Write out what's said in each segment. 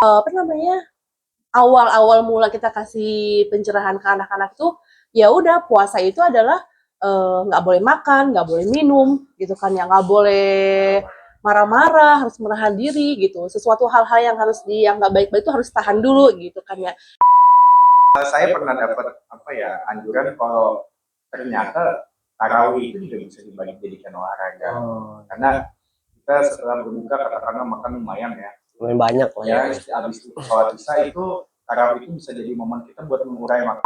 Apa namanya, awal-awal mula kita kasih pencerahan ke anak-anak tuh, ya udah puasa itu adalah nggak boleh makan, nggak boleh minum, gitu kan ya, nggak boleh marah-marah, harus menahan diri gitu. Sesuatu hal-hal yang harus yang nggak baik-baik itu harus tahan dulu gitu kan ya. Saya pernah dapat anjuran kalau ternyata tarawih itu juga bisa dibagi jadikan olahraga. Karena kita setelah berbuka katakanlah makan lumayan ya. Lumayan banyak lah ya. Habis itu sholat isya itu tarawih itu bisa jadi momen kita buat mengurai makan.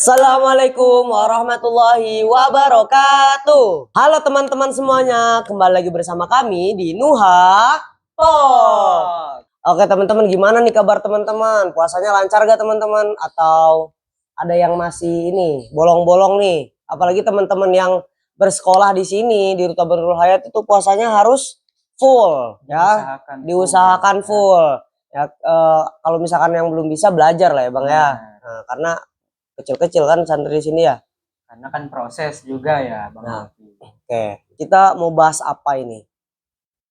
Assalamualaikum warahmatullahi wabarakatuh. Halo teman-teman semuanya, kembali lagi bersama kami di Nuha Talk. Oke teman-teman, gimana nih kabar teman-teman? Puasanya lancar gak teman-teman? Atau ada yang masih ini bolong-bolong nih? Apalagi teman-teman yang bersekolah di sini di Ruta Nurul Hayat itu puasanya harus full ya, diusahakan full. Ya, kalau misalkan yang belum bisa belajar lah ya Bang ya. Nah, karena kecil-kecil kan santri di sini ya. Karena kan proses juga ya Bang. Nah, oke. Kita mau bahas apa ini?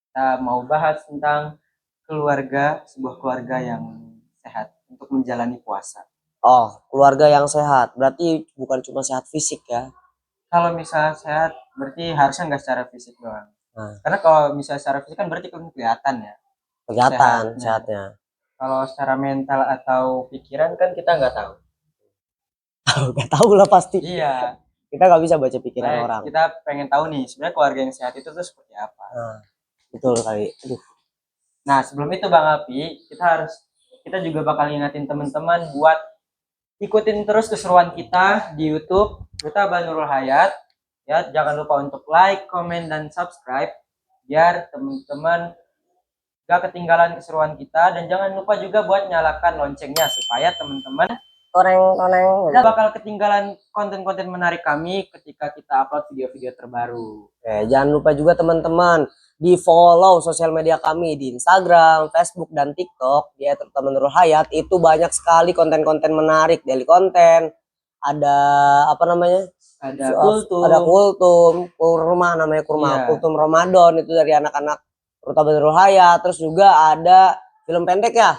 Kita mau bahas tentang keluarga, sebuah keluarga yang sehat untuk menjalani puasa. Oh, keluarga yang sehat. Berarti bukan cuma sehat fisik ya. Kalau misalnya sehat berarti harusnya nggak secara fisik doang. Karena kalau misalnya secara fisik kan berarti kan kelihatan ya. Kelihatan sehatnya. Kalau secara mental atau pikiran kan kita nggak tahu. Gak tahu lah pasti. Iya. Kita nggak bisa baca pikiran orang. Kita pengen tahu nih sebenarnya keluarga yang sehat itu tuh seperti apa. Nah, betul kali. Aduh. Nah sebelum itu Bang Api, kita juga bakal ingatin teman-teman buat ikutin terus keseruan kita di YouTube Ruta Nurul Hayat. Ya, jangan lupa untuk like, comment, dan subscribe biar teman-teman gak ketinggalan keseruan kita, dan jangan lupa juga buat nyalakan loncengnya supaya teman-teman gak bakal ketinggalan konten-konten menarik kami ketika kita upload video-video terbaru. Jangan lupa juga teman-teman di follow sosial media kami di Instagram, Facebook, dan TikTok di Ruta Nurul Hayat. Itu banyak sekali konten-konten menarik, daily konten. Ada apa namanya? Ada kultum, kurma namanya kurma, kultum Ramadan itu dari anak-anak Ruta Nurul Hayat. Terus juga ada film pendek ya.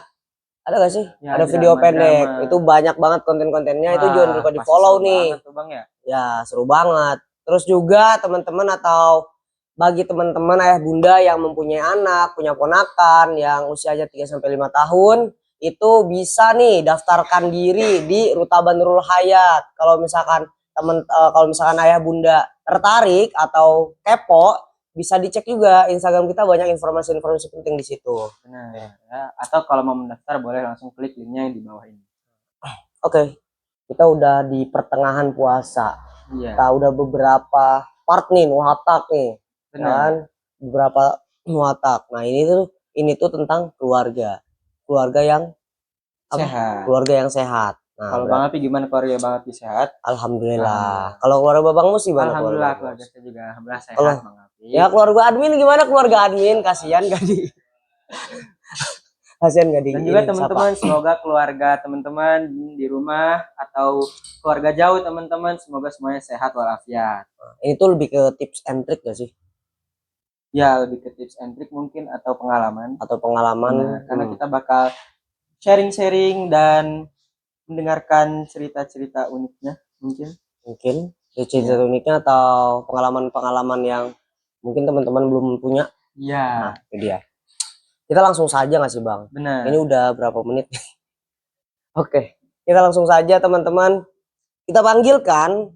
Ada gak sih? Ya, ada video pendek. Itu banyak banget konten-kontennya. Itu jangan lupa di follow nih. Tuh, Bang, ya? Ya seru banget. Terus juga teman-teman atau bagi teman-teman ayah bunda yang mempunyai anak, punya ponakan yang usianya 3-5 tahun, itu bisa nih daftarkan diri di Ruta Nurul Hayat. Kalau misalkan ayah bunda tertarik atau kepo, bisa dicek juga Instagram kita, banyak informasi-informasi penting di situ. Benar ya. Atau kalau mau mendaftar boleh langsung klik linknya yang di bawah ini. Oke. Kita udah di pertengahan puasa. Kita udah beberapa part nih, muhatak nih. Dan beberapa muhatak. Nah, ini tuh tentang keluarga yang sehat. Keluarga yang sehat. Nah, kalau Bang Api gimana keluarga Bang Api sehat? Alhamdulillah. Kalau keluarga Babangmu sih gimana? Alhamdulillah keluarga saya juga alhamdulillah sehat Bang Api. Ya keluarga admin gimana keluarga admin? Kasihan gak di kasihan gak di. Dan juga teman-teman, semoga keluarga teman-teman di rumah atau keluarga jauh teman-teman semoga semuanya sehat walafiat. Ini tuh lebih ke tips and trick gak sih? Ya, lebih ke tips and trick mungkin atau pengalaman. Nah, karena kita bakal sharing-sharing dan mendengarkan cerita-cerita uniknya mungkin cerita uniknya atau pengalaman-pengalaman yang mungkin teman-teman belum punya. Iya. Nah, itu dia. Kita langsung saja nggak sih Bang? Benar. Ini udah berapa menit? Oke, kita langsung saja teman-teman. Kita panggilkan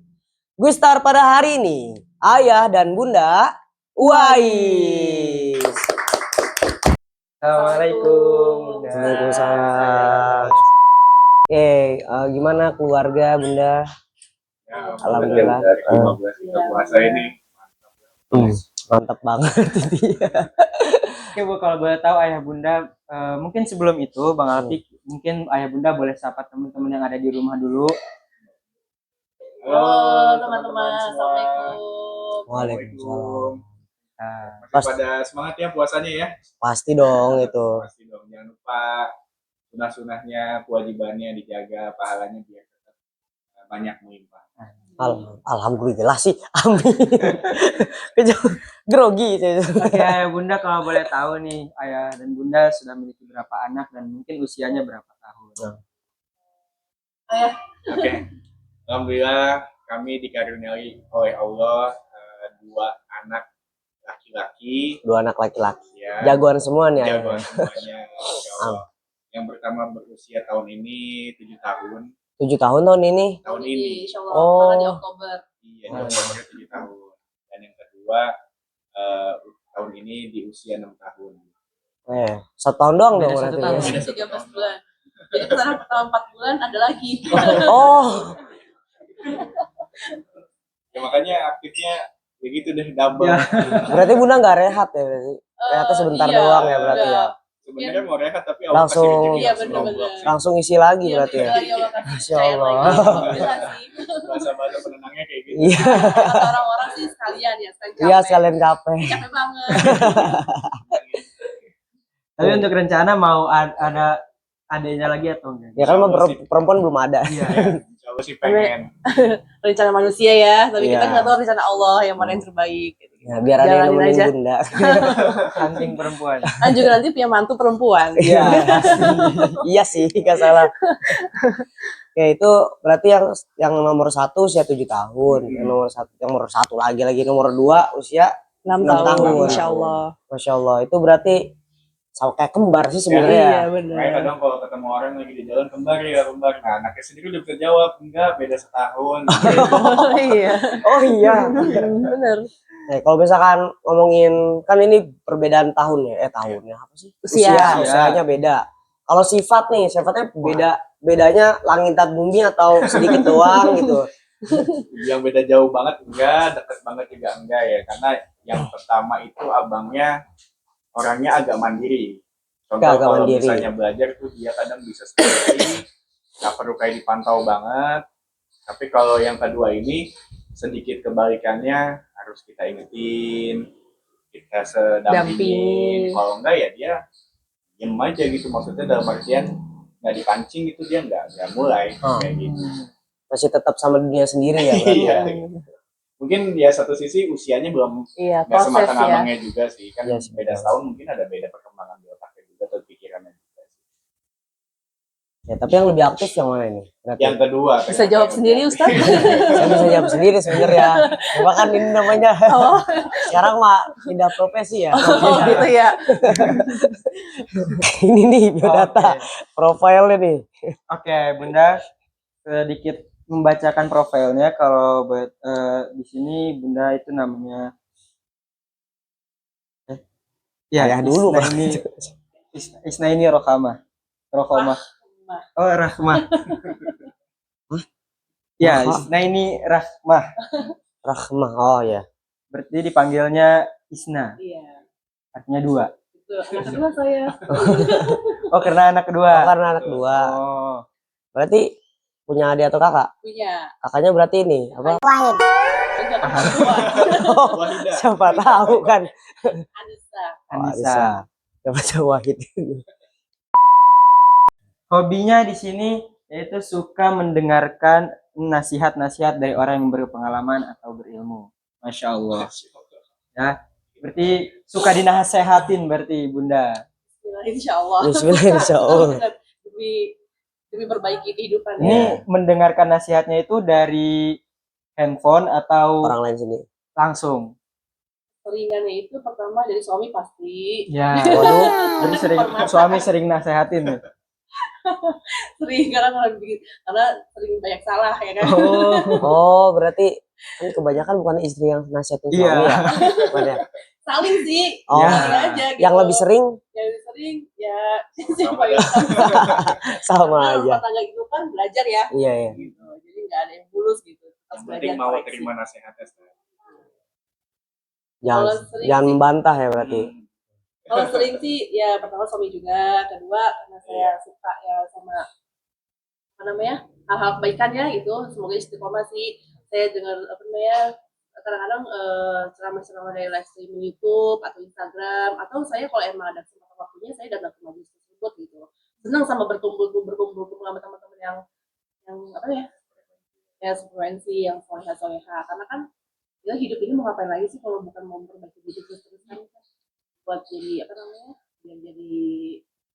Gustar pada hari ini, ayah dan bunda Uwais. Assalamualaikum. Waalaikumsalam. Oke, gimana keluarga bunda? Ya, alhamdulillah. Dari 15 puasa ini Mantap banget ini. Oke Bu, kalau boleh tahu ayah bunda, mungkin sebelum itu Bang Alfi, mungkin ayah bunda boleh sapa teman-teman yang ada di rumah dulu. Halo teman-teman, semua. assalamualaikum. Waalaikumsalam. Nah, Masih pada semangat ya puasanya ya? Pasti dong itu. Pasti dong, jangan lupa sunah-sunahnya, kewajibannya dijaga, pahalanya biar tetap banyak melimpah. Alhamdulillah sih. Amin. Grogi saya. oke ayah bunda, kalau boleh tahu nih, ayah dan bunda sudah memiliki berapa anak dan mungkin usianya berapa tahun? Oke, alhamdulillah kami dikaruniai oleh Allah 2 anak laki-laki. 2 anak laki-laki. Ya, Jagoan semua nih ayah. jagoan semuanya. Insya Allah. Yang pertama berusia tahun ini 7 tahun. 7 tahun ini. Tahun ini. Insya Allah, Oh. malah di Oktober. Iya, di umurnya 7 tahun. Dan yang kedua tahun ini di usia 6 tahun. 1 tahun doang Beda dong 1 berarti. tahun. Udah 13 bulan. Jadi kesana pertama 4 bulan ada lagi. Oh, Ya makanya aktifnya begitu deh double. Ya. berarti bunda nggak rehat ya berarti. Rehatnya sebentar Iya, doang ya berarti ya. Sebenarnya mau rehat tapi Allah Langsung- kasih rezeki Iya, langsung bener-bener. goblok sih. Langsung isi lagi Iya, berarti ya. bener lagi, Allah kasih Masya cair Allah. lagi. Alhamdulillah sih. Bahasa-bahasa penenangnya kayak gitu. Iya, Kata orang-orang sih sekalian ya, sekalian iya capek. sekalian capek. Capek banget. Tapi untuk rencana mau ada adanya lagi atau enggak? Ya kan mah perempuan belum ada. Iya. Insya Allah sih pengen. Rencana manusia ya, tapi kita Iya. nggak tahu rencana Allah yang mana yang terbaik. Ya, biar ada yang Jalanin nemenin aja. bunda. Hunting perempuan. Kan juga nanti punya mantu perempuan. Iya. Iya sih, nggak salah. Ya itu berarti yang nomor 1 usia 7 tahun, yang nomor satu lagi nomor 2 usia 6 6 tahun, tahun. insya Allah. Masya Allah itu berarti sama kayak kembar sih Iya, sebenarnya. benar. Makanya kadang kalau ketemu orang lagi di jalan kembar ya kembar. Nah anaknya sendiri udah bisa jawab enggak beda setahun. Oh iya, Oh iya. bener. Kalau misalkan ngomongin kan ini perbedaan tahun ya, tahunnya apa sih? Usia. Usianya beda. Kalau sifat nih, sifatnya bedanya langit dan bumi atau sedikit doang gitu. Yang beda jauh banget enggak, deket banget juga enggak ya. Karena yang pertama itu abangnya orangnya agak mandiri. Contoh Agak kalau mandiri. misalnya belajar tuh dia kadang bisa sendiri, nggak perlu kayak dipantau banget. Tapi kalau yang kedua ini sedikit kebalikannya harus kita ingetin, kita sedampingin. Dampingin. Kalau enggak ya dia diem aja gitu. Maksudnya dalam artian nggak dipancing itu dia nggak mulai kayak gitu. Masih tetap sama dunia sendiri ya. berarti. Iya. Mungkin ya satu sisi usianya belum Iya, nggak proses sematang ya. abangnya juga sih kan Iya sih, beda betul. setahun mungkin ada beda perkembangan di otaknya juga atau pikirannya juga sih. Ya, tapi yang lebih aktif yang mana ini? Berarti. Yang kedua Bisa jawab sendiri, Ustaz? Saya bisa jawab sendiri sebenarnya. Cuma kan ini namanya Oh, sekarang mah pindah profesi ya. oh gitu ya. Ini nih biodata profilnya nih. Oke, Bunda sedikit membacakan profilnya. Kalau di sini Bunda itu namanya Ayah dulu, Pak. Isnaini Rohama. Oh, Rahmah. Ya, Isnaini Rahmah. Rahmah. Oh ya. Berarti dipanggilnya Isna. Iya. Artinya 2. Itu anak kedua saya. Oh, karena anak kedua. Karena anak 2. Oh. Berarti punya adik atau kakak? Punya. Kakaknya berarti ini apa? Enggak kedua. Wahidah. Siapa tahu kan. Anissa. Anissa. Siapa tahu Wahid. Hobinya di sini yaitu suka mendengarkan nasihat-nasihat dari orang yang berpengalaman atau berilmu. Masya Allah. Ya, berarti suka dinasehatin berarti Bunda. Insya Allah. Bismillah insyaallah. Demi perbaiki kehidupan. Ini mendengarkan nasihatnya itu dari handphone atau Orang lain sini. langsung? Seringannya itu pertama dari suami pasti. Ya, Waduh. jadi suami sering nasehatin. Ya? Sering karena sering banyak salah ya kan. Oh, berarti kan kebanyakan bukan istri yang nasihatin suami Iya. ya. Bukan ya? Saling sih. Oh, Saling aja gitu. Yang lebih sering Yang lebih sering ya siapa aja. yang sama Karena aja. rumah tangga itu kan belajar ya. Iya, iya. Gitu. Jadi nggak ada yang bulus gitu. Tetap Yang belajar penting mau koreksi. terima nasihatnya. Jangan Kalau sering jangan sih- membantah ya berarti. Kalau sering sih ya pertama suami juga, kedua karena saya suka ya sama apa namanya hal-hal kebaikannya gitu. Semoga istiqomah sih. Saya dengar apa namanya kadang-kadang ceramah-ceramah dari live streaming YouTube atau Instagram atau saya kalau emang ada kesempatan waktunya saya datang ke majelis tersebut gitu. Senang sama berkumpul sama teman-teman yang apa ya frekuensi yang soleha karena kan ya hidup ini mau ngapain lagi sih kalau bukan mau memperbaiki diri terus kan buat jadi apa namanya biar jadi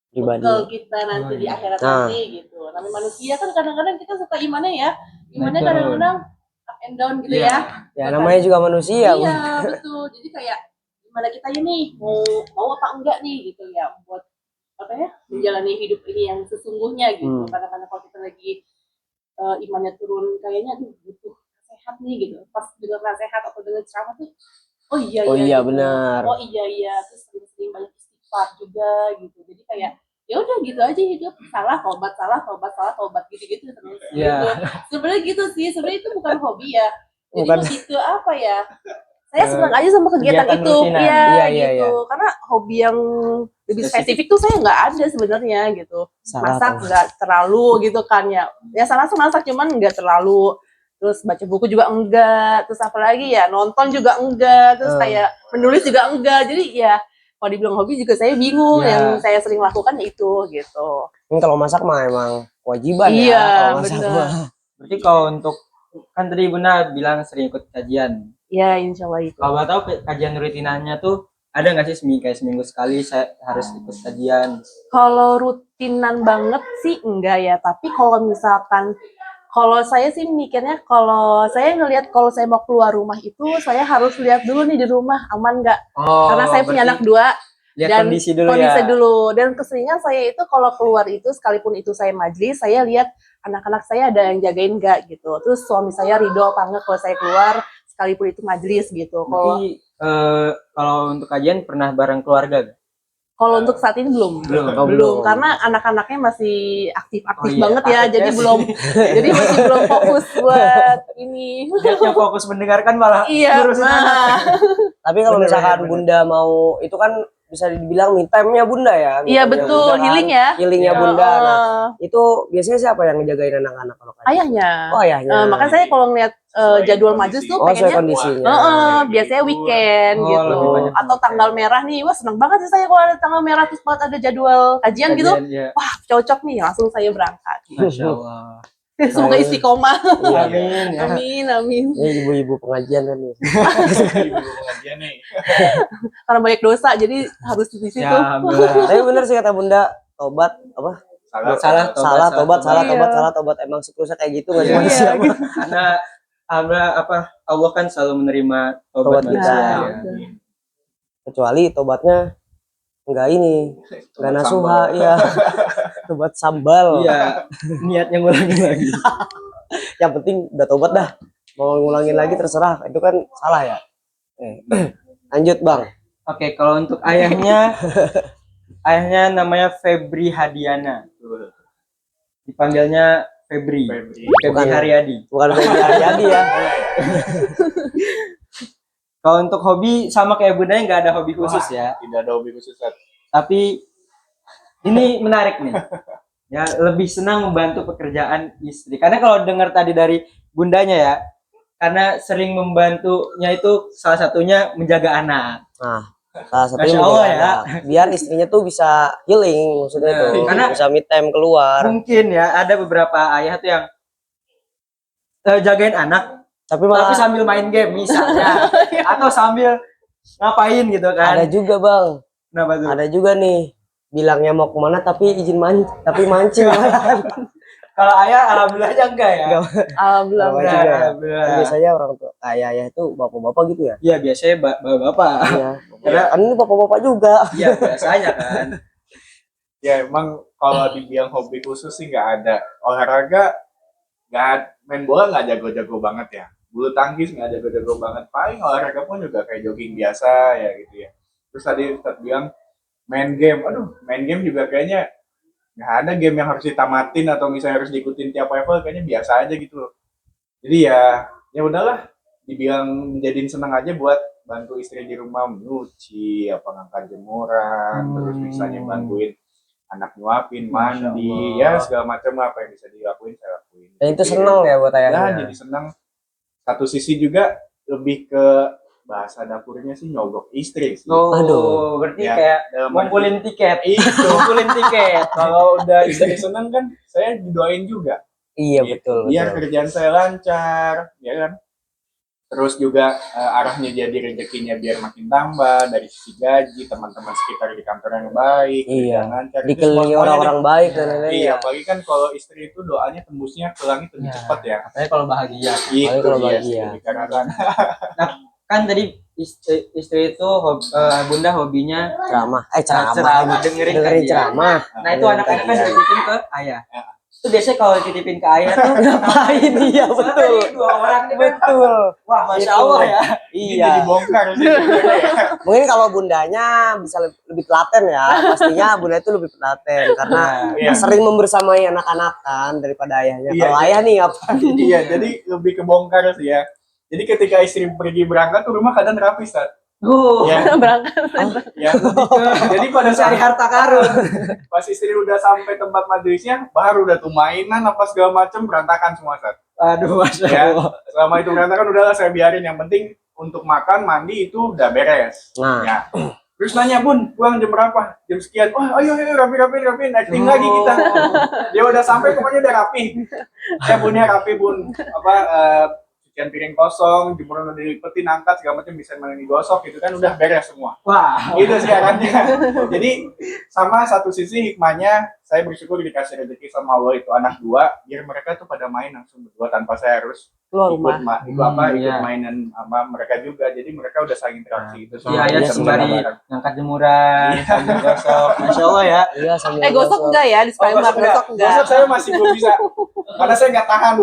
Pribadi. bekal kita nanti di akhirat Nah. nanti gitu. Namanya manusia kan kadang-kadang kita suka imannya ya, imannya Betul. kadang-kadang up and down gitu Iya. ya. Ya namanya juga manusia. Bu. Iya betul. Jadi kayak gimana kita ini mau apa enggak nih gitu ya buat apa ya menjalani hidup ini yang sesungguhnya gitu. Kadang-kadang kalau kita lagi imannya turun kayaknya aduh butuh sehat nih gitu. Pas dengar nasihat atau dengar ceramah tuh oh iya Oh iya gitu. benar. Oh iya terus sering-sering banyak istighfar juga gitu. Jadi kayak ya udah gitu aja hidup salah tobat gitu terus Iya. gitu. Sebenarnya gitu sih sebenarnya itu bukan hobi ya. Jadi Bukan. lebih ke apa ya? Saya senang aja sama kegiatan Kegiatan itu, rutinan. iya Iya, gitu. Karena hobi yang lebih Spesifik. spesifik tuh saya nggak ada sebenarnya gitu. Salah Masak tuh. nggak terlalu gitu kan ya. Ya salah masak cuman nggak terlalu. Terus baca buku juga enggak. Terus apalagi ya nonton juga enggak. Terus kayak menulis juga enggak. Jadi ya kalau dibilang hobi juga saya bingung. Iya. Yang saya sering lakukan ya itu gitu. Ini kalau masak mah emang kewajiban Iya, ya kalau masak bener. mah. Berarti kalau untuk kan tadi Bunda bilang sering ikut kajian. Ya insya Allah itu. Kalau mau tahu kajian rutinannya tuh ada nggak sih kayak seminggu sekali saya harus ikut kajian? Kalau rutinan banget sih enggak ya. Tapi kalau misalkan kalau saya sih mikirnya kalau saya ngelihat kalau saya mau keluar rumah itu saya harus lihat dulu nih di rumah aman nggak. Oh, Karena saya punya anak 2 lihat dan kondisi dulu kondisi ya. dulu. Dan keseringan saya itu kalau keluar itu sekalipun itu saya majelis saya lihat anak-anak saya ada yang jagain nggak gitu. Terus suami saya ridho apa enggak kalau saya keluar sekalipun itu majelis gitu. Kalau Berarti kalau untuk kajian pernah bareng keluarga gak? kalau untuk saat ini belum. Belum. Karena anak-anaknya masih aktif-aktif Oh iya, banget ya. takutnya Jadi sih. belum jadi masih belum fokus buat ini. Dia yang fokus mendengarkan malah Iya, ngurusin anak. nah. Tapi kalau Bener, misalkan bener. Bunda mau itu kan bisa dibilang me time-nya Bunda ya. Me Iya time-nya betul, Bunda kan. healing ya. Healing-nya Iya. Bunda. Nah, Heeh. itu biasanya siapa yang ngejagain anak-anak kalau kayak gitu? Ayahnya. Oh, ayahnya. Makanya saya kalau ngeliat jadwal majelis tuh Oh, sesuai pengennya kondisinya. biasanya weekend Oh, gitu. lebih banyak Atau weekend. tanggal merah nih. Wah, seneng banget sih saya kalau ada tanggal merah terus banget ada jadwal kajian gitu. Ya. Wah, cocok nih, langsung saya berangkat. Masya Allah. Semoga istiqomah. Iya. Amin. Ya. Amin. Ini ibu-ibu pengajian kan nih. pengajian nih. Karena banyak dosa jadi harus di situ. Ya, alhamdulillah. Tapi bener sih kata Bunda, tobat apa? Salah, tobat. Emang siklusnya kayak gitu nggak sih Iya. manusia mah? Karena Allah kan selalu menerima Tobat tobat kita. manusia. Nah, Ya. betul. Kecuali tobatnya enggak ini, enggak nasuha, ya. Tobat sambal. Iya, niatnya ngulangin lagi. Yang penting udah tobat dah. Mau ngulangin lagi terserah, itu kan salah ya. Lanjut Bang. Oke, kalau untuk ayahnya namanya Febri Hadiana. Dipanggilnya Febri Bukan. Haryadi. Bukan Febri Haryadi ya. Kalau untuk hobi sama kayak Bunda nggak ada hobi khusus ya. Tidak ada hobi khusus. Tapi ini menarik nih. Ya, lebih senang membantu pekerjaan istri. Karena kalau dengar tadi dari Bundanya ya, karena sering membantunya itu salah satunya menjaga anak. Nah, salah satunya Masya Allah menjaga ya. anak. Biar istrinya tuh bisa healing maksudnya Nah, tuh. karena- Bisa me time keluar. Mungkin ya ada beberapa ayah tuh yang jagain anak Tapi tapi malah sambil main game misalnya atau sambil ngapain gitu kan. ada juga Bang. Kenapa tuh? Ada juga nih bilangnya mau kemana tapi izin mancing. Kalau ayah alhamdulillahnya enggak ya. Enggak. Alhamdulillah. Sama juga. Alhamdulillah. Biasanya orang tua ayah itu bapak-bapak gitu ya. Iya, biasanya bapak-bapak. Iya. Karena- Kan ini bapak-bapak juga. Iya, biasanya kan. Ya emang kalau dibilang hobi khusus sih nggak ada. Olahraga main bola nggak jago-jago banget ya. Bulu tangkis nggak jago-jago banget. Paling olahraga pun juga kayak jogging biasa ya gitu ya. Terus tadi Ustadz bilang main game. Aduh, main game juga kayaknya nggak ada game yang harus ditamatin atau misalnya harus diikutin tiap level. Kayaknya biasa aja gitu loh. Jadi ya udahlah. Dibilang dijadiin senang aja buat bantu istri di rumah nyuci, apa ngangkat jemuran, terus misalnya bantuin anak nyuapin, mandi, ya segala macam apa yang bisa dilakuin saya lakuin. Dan itu seneng ya buat Ya, ayahnya. jadi senang. Satu sisi juga lebih ke bahasa dapurnya sih nyogok istri sih. Oh, Aduh. berarti Ya, kayak dalam ngumpulin tiket. Itu. Ngumpulin tiket. Kalau udah istri senang kan saya didoain juga. Iya Gitu. betul Biar betul. kerjaan saya lancar, ya kan. Terus juga arahnya jadi rezekinya biar makin tambah dari sisi gaji, teman-teman sekitar di kantor yang baik, Iya. kerjaan lancar. Itu Dikelilingi semuanya orang-orang baik dan deh. Iya, lain-lainnya. apalagi kan kalau istri itu doanya tembusnya ke langit lebih cepat ya. Katanya kalau bahagia. Itu kalau dia bahagia. sih dikarenakan. Kan tadi istri itu bunda hobinya Ceramah. ceramah, Ceramah. dengerin Dengerin kajian. ceramah. Nah itu anak-anak kan dititipin ke ayah. Ya. Itu biasanya kalau dititipin ke ayah tuh Ngapain iya soalnya betul. tadi dua orang ini kan Betul. wah masya Itu. Allah ya. Ini Iya. jadi bongkar sih sebenarnya ya. Mungkin kalau bundanya bisa lebih telaten ya. Pastinya bunda itu lebih telaten karena Iya. sering membersamai anak-anak kan daripada ayahnya. Iya. Kalau ayah nih ngapain? Iya, jadi lebih ke bongkar sih ya. Jadi ketika istri pergi berangkat tuh rumah kadang rapi, Stat. Ya, Berangkat. ya. Jadi pada Cari saat harta karun. pas istri udah sampai tempat majelisnya, baru udah tuh mainan apa segala macem berantakan semua, Stat. Aduh masya Ya, Allah. selama itu berantakan udahlah saya biarin. Yang penting untuk makan, mandi itu udah beres. Nah. Ya. Terus nanya, Bun, pulang jam berapa? Jam sekian. Wah, ayo rapi, acting lagi kita. Dia udah sampai pokoknya udah rapi. Saya punya rapi, Bun. Apa cucian piring kosong, jemuran udah dilipetin, angkat segala macam bisa digosok gitu kan udah beres semua. Wah. Gitu sih arahnya. Jadi sama satu sisi hikmahnya saya bersyukur dikasih rezeki sama Allah itu anak dua, biar mereka tuh pada main langsung berdua tanpa saya harus Keluar ikut rumah. ikut Iya. mainan sama mereka juga. Jadi mereka udah saling interaksi itu. Iya, ayah Iya, sembari bareng. ngangkat jemuran, sambil gosok, masya Allah ya. Iya sambil Gosok enggak ya? Disclaimer, gosok enggak. Gosok saya masih belum bisa. Karena saya nggak tahan.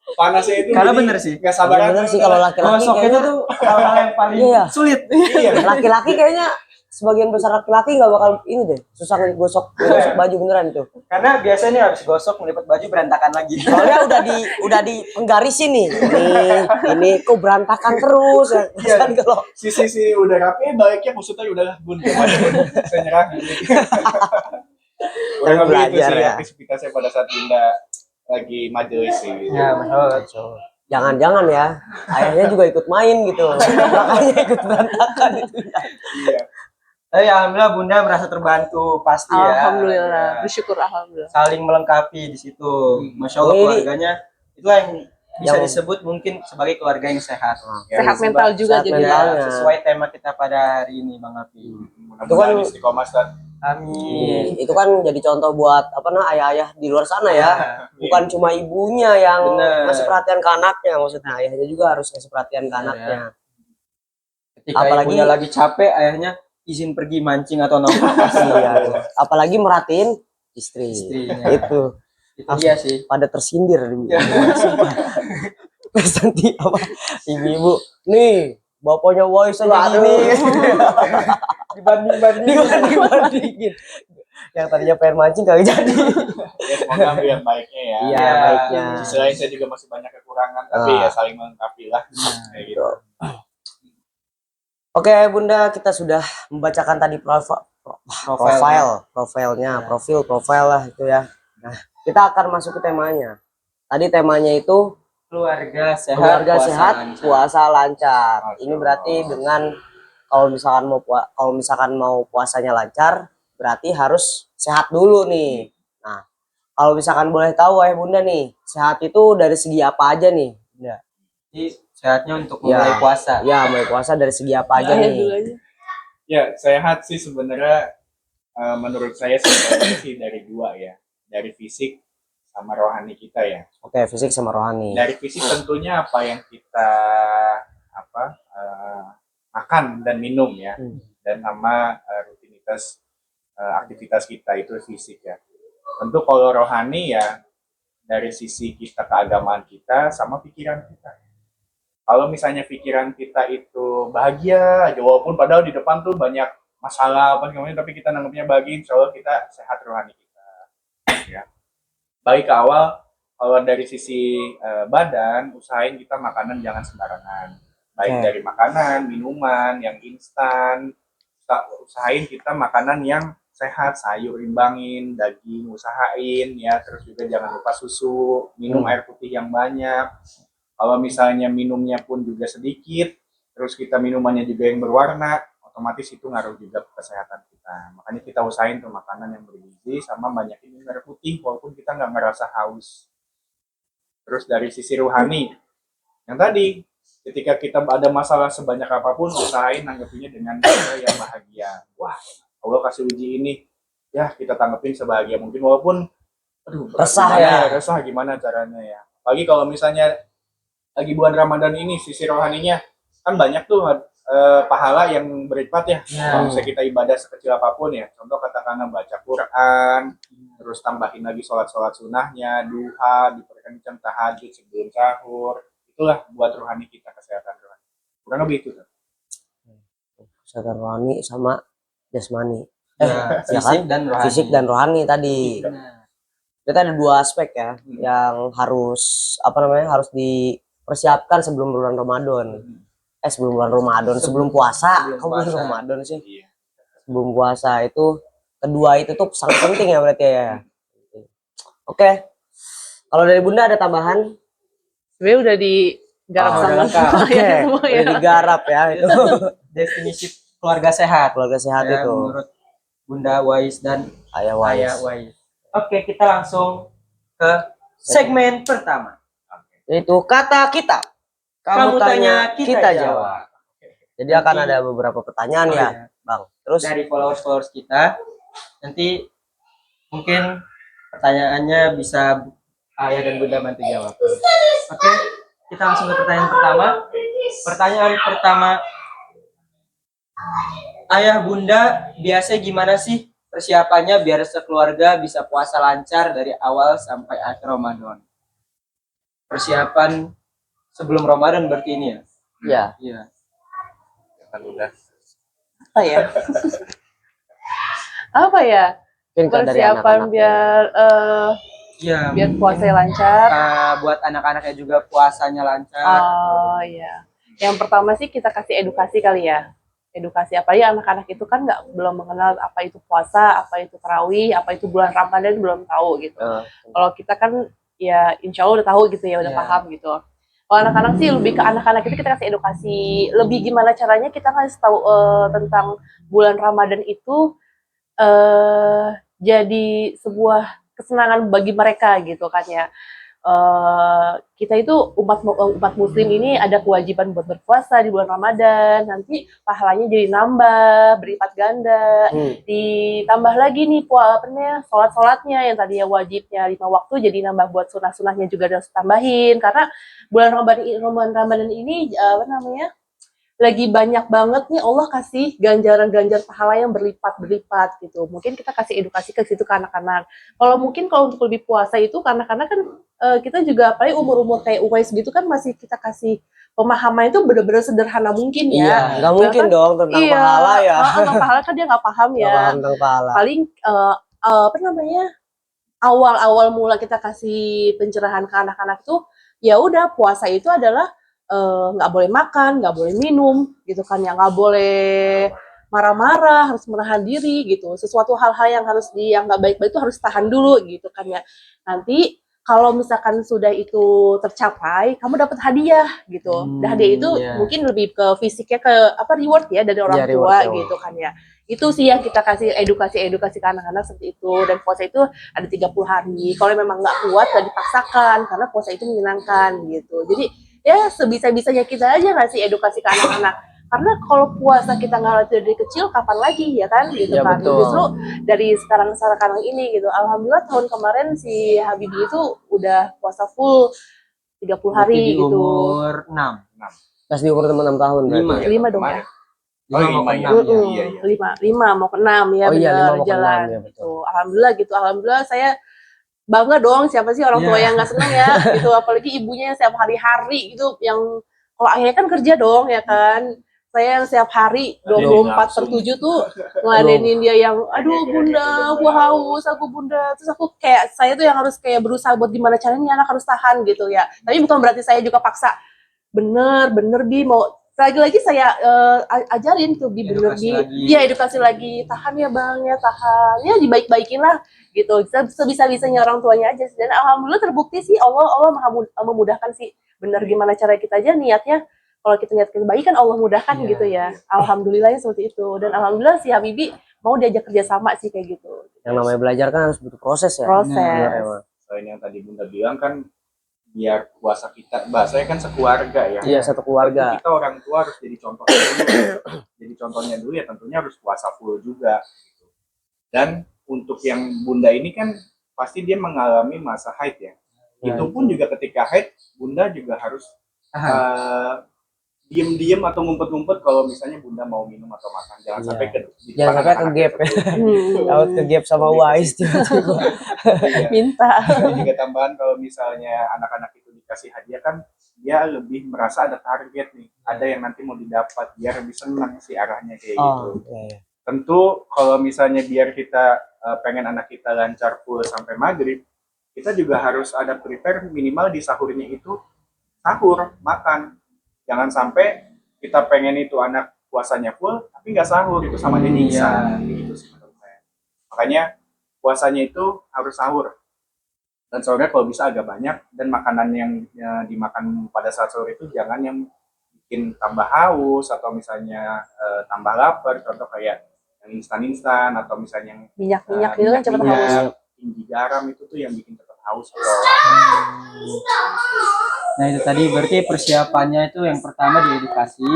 Panasnya itu Karena jadi bener sih. nggak sabaran. bener sih kalau laki-laki Gosok itu kayaknya tuh hal-hal yang paling Iya. sulit. Iya. laki-laki kayaknya sebagian besar laki-laki nggak bakal ini deh susah ngegosok baju beneran tuh. Karena biasanya habis gosok melipat baju berantakan lagi. Soalnya udah di penggarisin nih. Ini kok berantakan terus ya. Iya. Kan kalau Sisi udah rapi, baiknya maksudnya udahlah Bun. Saya nyerah. Kurang lebih itu belajar sih ya. aktivitasnya pada saat Bunda lagi majelis sih. Ya, masya Allah. jangan-jangan ya ayahnya juga ikut main gitu. Makanya ikut berantakan itu. Iya. Tapi alhamdulillah bunda merasa terbantu pasti ya. Alhamdulillah, bersyukur alhamdulillah. Saling melengkapi di situ. Masya Allah Ini- keluarganya itulah yang bisa Yang- disebut mungkin sebagai keluarga yang sehat. Ya, Sehat mental juga sehat jadi. mental. Sesuai tema kita pada hari ini Bang Api. Mudah-mudahan Itu kan- istiqomah Ustaz. Amin. Itu kan jadi contoh buat ayah-ayah di luar sana ya. Bukan cuma ibunya yang Bener. ngasih perhatian ke anaknya, maksudnya ayahnya juga harus ngasih perhatian ke anaknya. Ketika Apalagi- ibunya lagi capek, ayahnya izin pergi mancing atau nongkrong Iya. Apalagi merhatiin istri. istrinya. Itu Itu dia sih. pada tersindir sumpah. Terus nanti apa ibu-ibu nih bapaknya voice aja gini dibandingin yang tadinya pengen mancing kagak jadi. Ya, semoga ambil yang baiknya ya. Iya Iya. baiknya. Di sisi lain saya juga masih banyak kekurangan, tapi ya saling melengkapi lah. Kayak gitu. Oke bunda, kita sudah membacakan tadi profil lah itu ya. Nah kita akan masuk ke temanya. Tadi temanya itu Keluarga sehat, keluarga puasa sehat, lancar. puasa lancar. Masya Ini berarti dengan kalau misalkan mau puasanya lancar, berarti harus sehat dulu nih. Nah, kalau misalkan boleh tahu ya Bunda nih, sehat itu dari segi apa aja nih? Bunda? Jadi sehatnya untuk Ya. mulai puasa. Ya, mulai puasa dari segi apa aja Ayah dulu nih? aja. Ya, sehat sih sebenarnya menurut saya sebenarnya sih dari dua ya. Dari fisik sama rohani kita ya. Oke, fisik sama rohani. Dari fisik tentunya apa yang kita makan dan minum ya. Dan sama rutinitas aktivitas kita itu fisik ya. Tentu kalau rohani ya dari sisi kita keagamaan kita sama pikiran kita. Kalau misalnya pikiran kita itu bahagia aja, walaupun padahal di depan tuh banyak masalah apa namanya, tapi kita nanggapnya bahagia, insya Allah kita sehat rohani kita. Ya. Baik ke awal, kalau dari sisi badan, usahain kita makanan jangan sembarangan. baik Oke. dari makanan, minuman yang instan. Usahain kita makanan yang sehat, sayur imbangin, daging usahain ya, terus juga jangan lupa susu, minum air putih yang banyak. Kalau misalnya minumnya pun juga sedikit, terus kita minumannya juga yang berwarna, otomatis itu ngaruh juga ke kesehatan kita. Makanya kita usahain tuh makanan yang bergizi sama banyakin minum air putih walaupun kita nggak ngerasa haus. Terus dari sisi rohani, yang tadi ketika kita ada masalah sebanyak apapun, usahain nanggepinnya dengan cara yang bahagia. Wah, Allah kasih uji ini, ya kita tanggepin sebahagia mungkin walaupun, aduh, Resah gimana ya. resah gimana caranya ya. Apalagi kalau misalnya lagi bulan Ramadan ini, sisi rohaninya kan banyak tuh pahala yang berlipat ya. Kalau misalnya kita ibadah sekecil apapun ya, contoh katakanlah baca Quran, terus tambahin lagi sholat-sholat sunnahnya, duha, diperkencang tahajud sebelum sahur, itulah buat rohani kita, kesehatan rohani. Kurang lebih itu. Kesehatan rohani sama jasmani. Ya, Ya fisik kan? dan rohani. Fisik dan rohani tadi. Benar. Kita ada dua aspek ya yang harus harus dipersiapkan sebelum bulan Ramadan. Sebelum bulan Ramadan, sebelum puasa. sebelum Kok bulan puasa. Ramadan sih? Iya. Sebelum puasa itu kedua itu tuh sangat penting ya berarti ya. Oke. Kalau dari Bunda ada tambahan? Sebenarnya udah digarap Oh, sama udah lengkap. Oke, semua ya. udah digarap ya itu. Definisi keluarga sehat. Keluarga sehat Ya, itu. menurut Bunda Wais dan Ayah Ayah Wais. Wais. Oke, kita langsung ke segmen pertama. Itu kata kita. Kamu tanya, kita jawab. Jadi akan ada beberapa pertanyaan Oh, ya, iya. Bang. Terus Dari followers kita, nanti mungkin pertanyaannya bisa Ayah dan Bunda bantu jawab. Oke, kita langsung ke pertanyaan pertama. Pertanyaan pertama, Ayah Bunda biasa gimana sih persiapannya biar sekeluarga bisa puasa lancar dari awal sampai akhir Ramadan? Persiapan sebelum Ramadan berarti ini ya? ya, Iya. Kan udah. Apa ya? Apa ya? mungkin dari Persiapan anak-anak. biar Iya. biar puasanya lancar. Buat anak-anaknya juga puasanya lancar. Oh iya. Yang pertama sih kita kasih edukasi kali ya. Edukasi apa ya, anak-anak itu kan belum mengenal apa itu puasa, apa itu tarawih, apa itu bulan Ramadan, belum tahu gitu. Kalau kita kan ya insya Allah udah tahu gitu ya, udah Iya. paham gitu. Kalau anak-anak sih lebih ke anak-anak itu kita kasih edukasi lebih gimana caranya kita kasih tahu tentang bulan Ramadan itu jadi sebuah kesenangan bagi mereka gitu kan ya. Kita itu umat muslim ini ada kewajiban buat berpuasa di bulan Ramadan, nanti pahalanya jadi nambah berlipat ganda. Ditambah lagi nih sholatnya yang tadinya wajibnya 5 waktu jadi nambah, buat sunah-sunahnya juga harus tambahin, karena bulan Ramadan ini lagi banyak banget nih Allah kasih ganjaran pahala yang berlipat gitu. Mungkin kita kasih edukasi ke situ ke anak-anak. Kalau untuk lebih puasa itu anak-anak kan kita juga apalagi umur-umur kayak Uwais gitu kan masih kita kasih pemahaman itu benar-benar sederhana mungkin ya. Iya, nggak mungkin Bahkan, dong tentang pahala ya. Tentang pahala kan dia nggak paham Nggak ya. paham tentang pahala. Paling awal mula kita kasih pencerahan ke anak-anak tuh ya udah, puasa itu adalah nggak boleh makan, nggak boleh minum gitu kan ya, nggak boleh marah-marah, harus menahan diri gitu. Sesuatu hal-hal yang yang nggak baik-baik itu harus tahan dulu gitu kan ya. Nanti kalau misalkan sudah itu tercapai, kamu dapat hadiah gitu. Hadiah itu mungkin lebih ke fisiknya, ke reward ya dari orang tua gitu kan ya. Itu sih yang kita kasih edukasi ke anak-anak seperti itu. Dan puasa itu ada 30 hari. Kalau memang nggak kuat, nggak dipaksakan, karena puasa itu menyenangkan gitu. Jadi ya sebisa-bisanya kita aja ngasih edukasi ke anak-anak. Karena kalau puasa kita nggak latih dari kecil, kapan lagi ya kan gitu Ya, kan. betul. Justru dari sekarang ini gitu. Alhamdulillah tahun kemarin si Habibie itu udah puasa full 30 hari Berarti di gitu. umur 6. Pas di umur 6 tahun. 5 dong ya. Oh, 5 ya. Iya. 5 mau ke 6 ya, Oh iya, benar 5 mau ke jalan 6 ya, betul. gitu. Alhamdulillah saya bangga dong, siapa sih orang tua yang nggak seneng ya gitu, apalagi ibunya yang setiap hari-hari gitu, yang kalau ayahnya kan kerja dong ya kan, saya yang setiap hari 24/7 tuh ngeladenin dia yang aduh bunda aku haus, aku bunda, terus aku kayak saya tuh yang harus kayak berusaha buat gimana caranya anak harus tahan gitu ya, tapi bukan berarti saya juga paksa bener Bi mau lagi-lagi saya ajarin tuh bener Edukasi lagi. edukasi lagi, tahan ya bang ya, tahan ya, dibaik-baikin lah gitu, sebisa-bisanya orang tuanya aja. Dan alhamdulillah terbukti sih, Allah maha memudahkan sih, bener gimana cara kita aja niatnya, kalau kita niat kebaikan Allah mudahkan Iya. gitu ya. Alhamdulillahnya seperti itu, dan alhamdulillah si Habibi mau diajak kerjasama sih kayak gitu. Yang namanya belajar kan harus butuh proses ya. Proses. Benar, emang. Selain yang tadi Bunda bilang kan, biar puasa kita, bahasanya kan sekeluarga ya. Iya, satu keluarga. Tentu kita orang tua harus jadi contohnya dulu. Jadi contohnya dulu ya, tentunya harus puasa full juga. Gitu. Dan untuk yang Bunda ini kan pasti dia mengalami masa haid ya. Itu pun juga ketika haid, Bunda juga harus diem-diem atau ngumpet-ngumpet kalau misalnya Bunda mau minum atau makan. Jangan Iya. sampai ke Jangan sampai ke gap ya. Laut ke gap sama Wise tiba-tiba. Minta. Ini juga tambahan, kalau misalnya anak-anak itu dikasih hadiah kan, dia lebih merasa ada target nih, ada yang nanti mau didapat, biar lebih senang sih arahnya kayak gitu. Iya. Tentu kalau misalnya biar kita pengen anak kita lancar full sampai maghrib, kita juga harus ada prepare minimal di sahurnya itu sahur, makan. Jangan sampai kita pengen itu anak puasanya full tapi nggak sahur, itu sama aja nyiksa. Gitu sih menurut saya. Makanya puasanya itu harus sahur, dan sahurnya kalau bisa agak banyak, dan makanan yang dimakan pada saat sahur itu jangan yang bikin tambah haus atau misalnya tambah lapar, contoh kayak yang instan atau misalnya yang Minyak-minyak itu kan cepet haus. tinggi garam, itu tuh yang bikin cepat haus. Atau Nah itu tadi berarti persiapannya itu yang pertama diedukasi,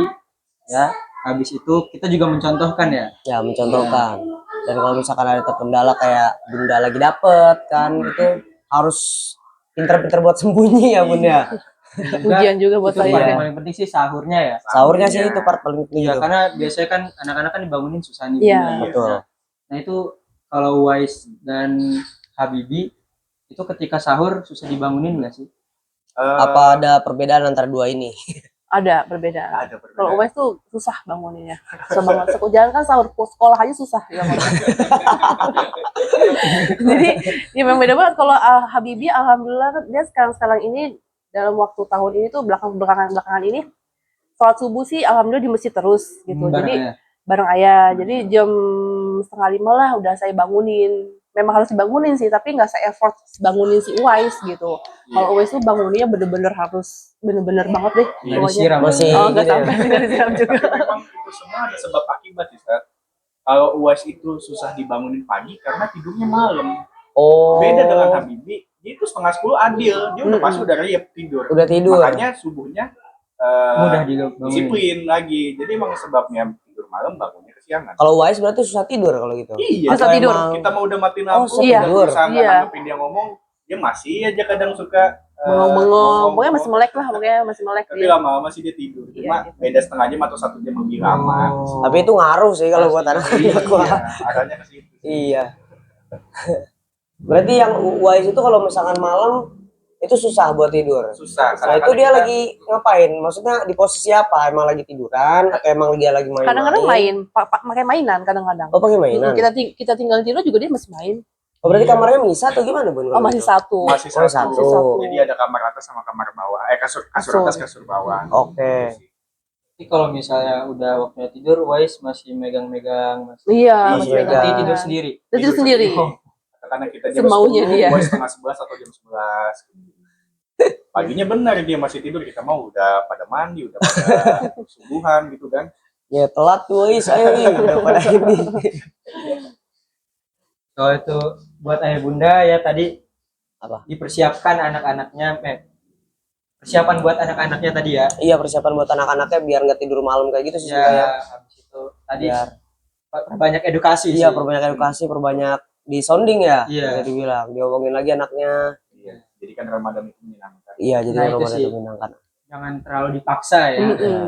ya. Habis itu kita juga mencontohkan ya. Ya, mencontohkan. Dan kalau misalkan ada terkendala kayak Bunda lagi dapet kan, itu harus pinter-pinter buat sembunyi ya Bunda. Ujian juga buat Itu saya. part yang paling penting sih sahurnya ya. Sahurnya sih itu part paling penting. Iya, itu. karena biasanya kan anak-anak kan dibangunin susah nih. Iya. Betul. Nah itu kalau Wise dan Habibi itu ketika sahur susah dibangunin nggak sih? Apa ada perbedaan antara dua ini? Ada perbedaan. ada perbedaan. Kalau Uwais tuh susah banguninnya. Susah banget. Jangan kan sahur sekolah aja susah. Ya, jadi ya memang beda banget. Kalau Habibi alhamdulillah dia sekarang ini dalam waktu tahun ini tuh belakangan ini sholat subuh sih alhamdulillah di masjid terus gitu. Jadi bareng ayah. Jadi jam 4:30 lah udah saya bangunin. Memang harus dibangunin sih, tapi nggak se-effort bangunin si Uwais gitu. Kalau Uwais tuh bangunnya bener-bener harus bener-bener banget deh. Nggak disiram. Masih Oh, nggak gitu ya. sampai nggak disiram juga. Tapi memang itu semua ada sebab akibat sih, Ustaz. Kalau Uwais itu susah dibangunin pagi karena tidurnya malam. Oh. Beda dengan Habibi, dia itu 9:30 adil, dia udah pasti udah riap tidur. Udah tidur. Makanya subuhnya Mudah dibangunin. disiplin lagi. Jadi emang sebabnya tidur malam, bangunnya kesiangan. Kalau Wise berarti susah tidur kalau gitu. Iya, Susah tidur. Kita mau udah matiin Oh, lampu, susah udah tidur. berusaha Iya. nanggepin dia ngomong, dia masih aja kadang suka Bengong-bengong, pokoknya masih melek lah, pokoknya masih melek Tapi dia. lama-lama sih dia tidur. Cuma Iya, gitu. beda setengah jam atau 1 jam lebih lama. Tapi itu ngaruh sih kalau buat anak Iya, gua. arahnya ke situ. Iya. Berarti yang Wise itu kalau misalkan malam itu susah buat tidur. Susah. Nah itu dia lagi ngapain? Maksudnya di posisi apa? Emang lagi tiduran atau emang dia lagi main? Kadang-kadang main, pakai mainan kadang-kadang. Oh pakai mainan. Kita tinggal tidur juga dia masih main. Oh berarti kamarnya misah atau gimana Bun? Oh, masih satu. Masih Oh, satu. satu. Jadi ada kamar atas sama kamar bawah. Kasur atas, kasur bawah. Oke. Tapi kalau misalnya udah waktunya tidur, Wise masih megang-megang, Iya, Masih masih megang. megang. nanti tidur sendiri. Tidur sendiri. Karena kita jam Semaunya 10, dia. Boy setengah 11 atau jam 11. Paginya benar dia masih tidur, kita mau udah pada mandi, udah pada subuhan gitu kan. Ya telat tuh Wise, ayo nih udah pada ini. Kalau itu buat ayah bunda ya tadi Apa? dipersiapkan anak-anaknya, persiapan buat anak-anaknya tadi ya. Iya persiapan buat anak-anaknya biar nggak tidur malam kayak gitu sih Ya, sebenarnya. habis itu tadi Biar banyak edukasi iya sih. perbanyak edukasi, perbanyak di sounding ya. Iya. Bisa dibilang, diomongin lagi anaknya. Iya. Jadi kan Ramadan itu menyenangkan. Iya jadi Nah, itu Ramadan sih. itu menyenangkan. Jangan terlalu dipaksa ya. Mm-mm.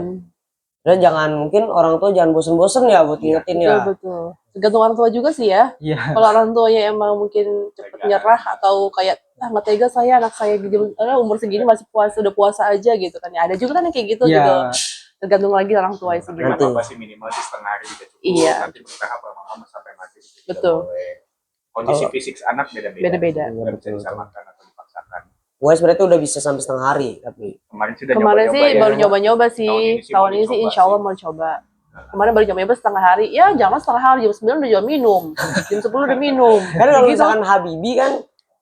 Dan jangan mungkin orang tua jangan bosen-bosen ya buat ngingetin ya. Betul. Tergantung orang tua juga sih ya. Iya. Kalau orang tuanya emang mungkin cepet nyerah atau kayak nggak tega saya anak saya umur segini masih puasa, udah puasa aja gitu kan ya. Ada juga kan yang kayak gitu Iya. gitu. Tergantung lagi orang tua sih. Tapi nggak Nanti. apa-apa sih, minimal sih setengah hari juga cukup. Iya. Nanti bertahap lama-lama sampai mati. Betul. Kondisi fisik anak beda-beda. Beda-beda. Nggak bisa disamakan atau dipaksakan. Wes berarti udah bisa sampai setengah hari tapi. Kemarin sudah Kemarin nyoba-nyoba sih ya. baru nyoba-nyoba sih. Tahun ini Tahun ini sih sih baru insya Allah coba mau coba. Kemarin baru nyoba setengah hari. Ya jangan setengah hari, jam 9 udah jual minum. Jam 10 udah minum. Kan kalau Gitu. misalkan Habibi kan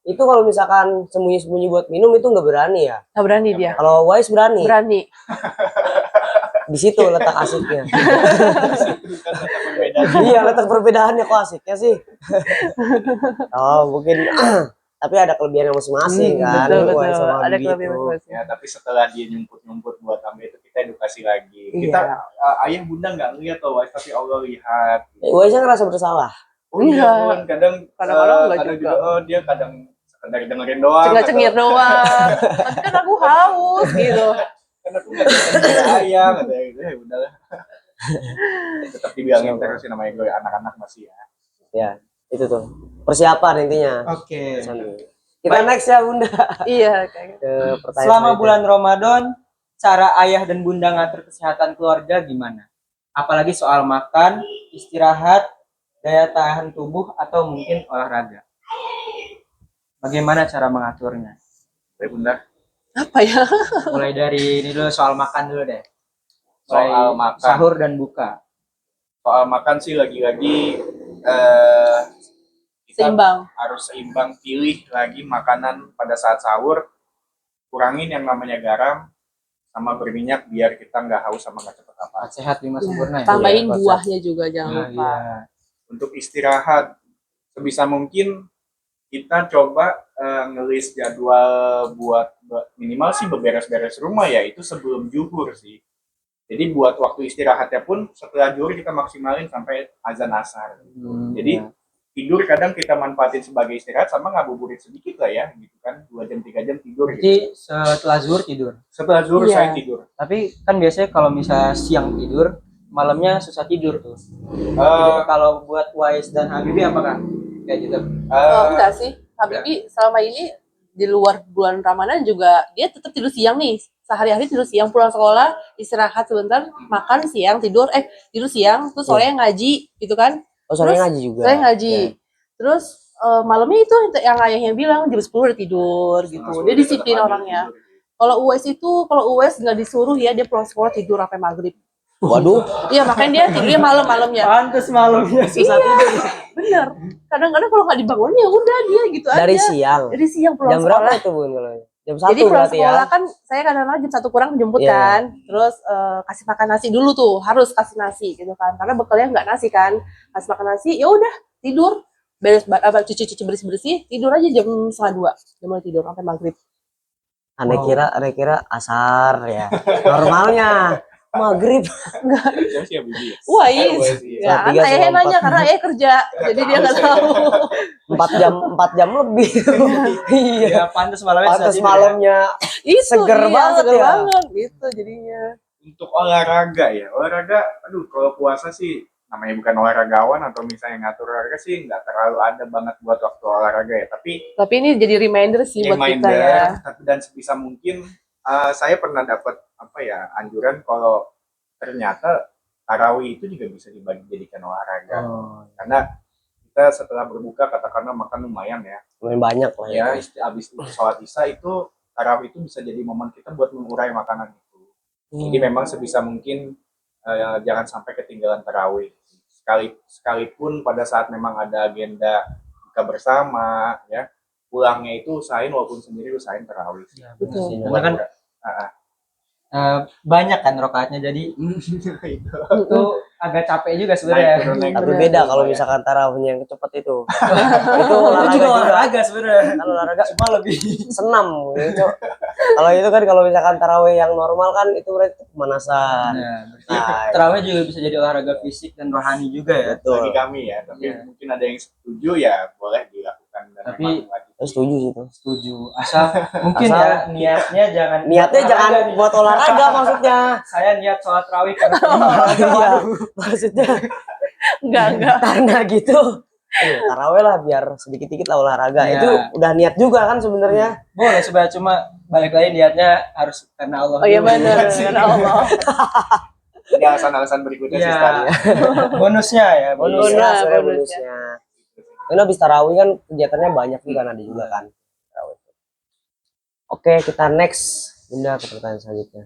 itu kalau misalkan sembunyi-sembunyi buat minum itu nggak berani ya. Nggak berani dia. Kalau Wise berani. Berani. Di situ letak asiknya. Berbeda. Iya, letak perbedaannya kok asiknya sih. Oh, mungkin tapi ada kelebihannya masing-masing kan. Betul, Wise betul. sama Ada Habibi kelebihan itu. masing-masing. Ya, tapi setelah dia nyumput-nyumput buat ambil itu kita edukasi lagi. Iya. Kita ayah bunda nggak ngeliat tuh, Wais, tapi Allah lihat. Wise ngerasa bersalah. Oh iya, Enggak. Bun. Kadang Enggak kadang juga. juga dia kadang sekedar dengerin doang. Cengir-cengir doang. Tapi kan aku haus gitu. Karena aku nggak bisa ayah, katanya gitu. Ya udahlah. Tetap dibilangin terus sih namanya gue anak-anak masih ya. Ya, itu tuh. Persiapan intinya. Oke. Kita next ya, Bunda. Iya kayak gitu. Ke pertanyaan Selama selanjutnya. bulan Ramadan, cara ayah dan bunda ngatur kesehatan keluarga gimana? Apalagi soal makan, istirahat, daya tahan tubuh, atau mungkin olahraga. Bagaimana cara mengaturnya? Tapi bunda, Apa ya? Mulai dari ini dulu, soal makan dulu deh. Mulai soal makan. sahur dan buka. Soal makan sih lagi-lagi kita Seimbang. harus seimbang, pilih lagi makanan pada saat sahur, kurangin yang namanya garam sama berminyak biar kita nggak haus sama nggak cepet apa. Sehat lima sempurna ya. Tambahin Iya, buahnya juga jangan Nah, lupa. iya. Untuk istirahat sebisa mungkin kita coba ngelis jadwal buat minimal sih beberes-beres rumah ya, itu sebelum zuhur sih. Jadi buat waktu istirahatnya pun setelah zuhur kita maksimalin sampai azan asar. Jadi tidur kadang kita manfaatin sebagai istirahat sama ngabuburit sedikit lah ya, gitu kan, 2 jam 3 jam tidur gitu. Jadi setelah zuhur tidur. Setelah zuhur Iya. saya tidur. Tapi kan biasanya kalau misalnya siang tidur, malamnya susah tidur tuh. Eh, Kalau buat Wais dan Habibie apakah kayak gitu? Enggak sih. Habibi selama ini di luar bulan Ramadan juga dia tetap tidur siang nih. Sehari-hari tidur siang, pulang sekolah, istirahat sebentar, makan siang, tidur siang, terus sorenya ngaji gitu kan. Oh, sore Terus, ngaji juga. Saya ngaji. Ya. Terus malamnya itu yang ayahnya bilang jam 10 udah tidur gitu. Dia disiplin orangnya. Kalau Uwais nggak disuruh ya dia pulang sekolah tidur sampai maghrib. Waduh, Iya makanya dia tidurnya malam-malamnya. Pantes malamnya susah Iya, tidur. bener. Kadang-kadang kalau nggak dibangun ya udah dia gitu dari aja. siang. Dari siang pulang Jam berapa sekolah. itu, Bun? Kalau jam 1 Jadi pulang berarti ya. sekolah kan saya kadang-kadang jam 1 kurang jemput Iya. kan. Terus kasih makan nasi dulu tuh, harus kasih nasi gitu kan. Karena bekalnya nggak nasi kan. Kasih makan nasi, ya udah tidur. Cuci-cuci bersih-bersih, tidur aja jam 1:30. Dia mulai tidur sampai maghrib. Aneh kira asar ya. Normalnya maghrib. Siapa sih Habibie ya? Wais. Iya. Ya, kan 3 ayahnya sama nanya 4. karena ayah kerja. Jadi dia nggak tahu. 4 jam lebih. Iya. Ya pantes malamnya susah Pantes tidur. malamnya Itu Seger iya, banget seger ya. banget gitu jadinya. Untuk olahraga ya, olahraga, aduh kalau puasa sih namanya bukan olahragawan atau misalnya ngatur olahraga sih nggak terlalu ada banget buat waktu olahraga ya. Tapi Tapi ini jadi reminder sih buat kita ya. reminder, dan sebisa mungkin saya pernah dapat apa ya anjuran kalau ternyata tarawih itu juga bisa dijadikan olahraga. Oh. Karena kita setelah berbuka katakanlah makan lumayan ya. lumayan banyak lah ya. Ya, habis sholat isya itu tarawih itu bisa jadi momen kita buat mengurai makanan itu. Jadi memang sebisa mungkin jangan sampai ketinggalan tarawih. Sekalipun pada saat memang ada agenda buka bersama, ya pulangnya itu usahain walaupun sendiri usahain tarawih. Ya, Betul. betul. Karena kan banyak kan rokaatnya jadi itu agak capek juga sebenarnya. Naik turun, naik Tapi turun. beda kalau Ya. misalkan tarawihnya yang cepat itu. Itu Itu olahraga juga juga. olahraga sebenarnya. Kan olahraga Cuma lebih senam gitu. Kalau itu kan kalau misalkan tarawih yang normal kan itu berarti pemanasan. Nah, berarti Nah, terawih juga bisa jadi olahraga fisik dan rohani juga ya. Bagi betul. kami ya, tapi Iya. mungkin ada yang setuju ya boleh dilakukan dan Tapi memang wajib. Saya setuju sih itu. Setuju. Asal mungkin Asal- ya niatnya jangan Niatnya buat jangan olahraga nih. buat olahraga maksudnya. Saya niat sholat tarawih karena Iya, maksudnya Enggak. karena gitu. Tarawih lah biar sedikit-sedikit lah olahraga. Iya. Itu udah niat juga kan sebenarnya. boleh sebenarnya, cuma balik lagi niatnya harus karena Allah. Oh iya dulu. benar, karena Allah. Ada alasan-alasan berikutnya sih Iya. tadi. Bonusnya ya, Bonusnya, Bonusnya, sebenarnya bonusnya. bonusnya. Karena habis tarawih kan kegiatannya banyak juga kan ada juga kan. Tarawih. Oke, kita next Bunda ke pertanyaan selanjutnya.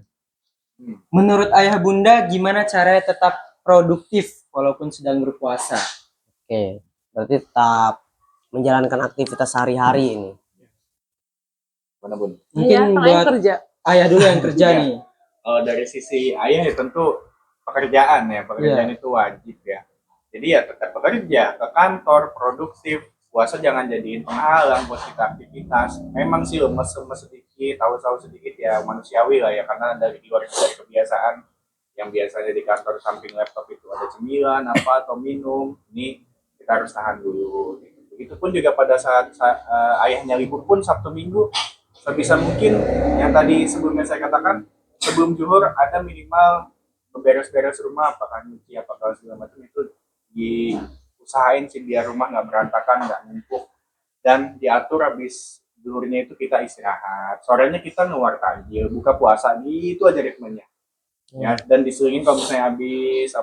Menurut ayah bunda gimana caranya tetap produktif walaupun sedang berpuasa? Oke, berarti tetap menjalankan aktivitas sehari-hari ini. Mana Bun? Mungkin Iya, karena yang buat kerja. ayah dulu yang kerja Iya. nih. Dari sisi ayah ya tentu pekerjaan ya, pekerjaan itu wajib ya. Jadi ya tetap bekerja, ke kantor, produktif. Puasa jangan jadiin penghalang buat kita aktivitas. Memang sih lemes-lemes sedikit, tahu-tahu sedikit ya manusiawi lah ya, karena dari kebiasaan yang biasanya di kantor samping laptop itu ada cemilan apa atau minum, ini kita harus tahan dulu. Begitupun juga pada saat ayahnya libur pun Sabtu Minggu, sebisa mungkin yang tadi sebelumnya saya katakan, sebelum zuhur ada minimal beres-beres rumah, apakah nyuci apakah segala macam itu diusahain sih biar rumah nggak berantakan, nggak numpuk, dan diatur habis zuhurnya itu kita istirahat, sorenya kita ngeluar takjil, buka puasa, gitu aja ritmenya. Ya, dan diselingin kalau misalnya habis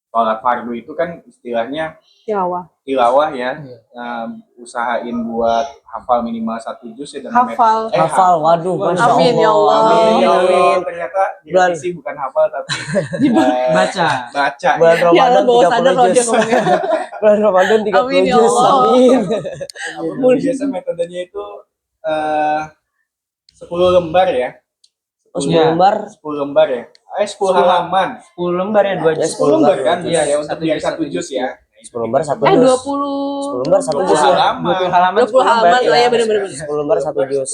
sholat fardu itu kan istilahnya tilawah ya. Usahain buat hafal minimal 1 juz ya, dan Hafal. Hafal, waduh, Masya Amin, ya Allah. Amin, ya Allah. Amin. Ternyata Bulan- divisi bukan hafal tapi Baca. baca. Bulan Ya. Ramadan bawa sadar 30 loh dia juz. ngomongnya. Bulan Ramadan 30 Amin, ya juz. Allah. Amin. Biasa metodenya itu 10 lembar ya. Oh, 10 Iya. lembar. 10 lembar ya. 10 halaman. 10 lembar ya 2 Ya, juz. 10 lembar kan? Iya, Iya, ya, untuk biar 1 juz ya. 10 lembar 1 Eh, juz. 20. 10 lembar 1 20 juz ya. halaman. 20 halaman. 20 halaman, lembar, ya, bener-bener. 10 lembar 1 juz.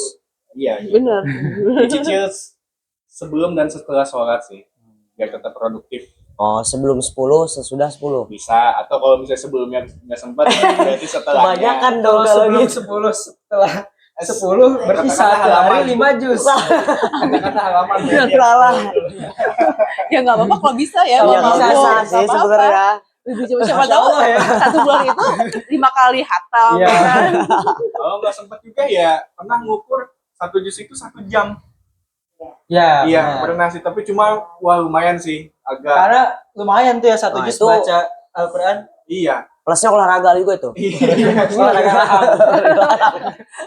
Iya. Bener. Dicicil sebelum dan setelah sholat sih. Biar tetap produktif. Oh, sebelum 10, sesudah 10. Bisa, atau kalau misalnya sebelumnya nggak sempat berarti setelahnya. Kebanyakan dong Kalau kalau sebelum gitu. 10 setelah 10 berarti Kata-kata 1 hari halaman. 5 juz. Kata-kata halaman Salah. Ya nggak apa-apa kalau bisa ya. Iya, Kalau kalau mampu, bisa nggak sih apa-apa. sebenarnya. Lebih coba siapa Masya tahu Allah ya. 1 bulan itu 5 kali hatam. Iya. Kan? Kalau nggak sempat juga ya pernah ngukur 1 juz itu 1 jam. Ya. Iya, benar. pernah sih. Tapi cuma wah lumayan sih. Agak. Karena lumayan tuh ya 1 Nah, juz itu- baca Al-Qur'an. Iya. Plusnya olahraga juga itu. Iya. Olahraga laham.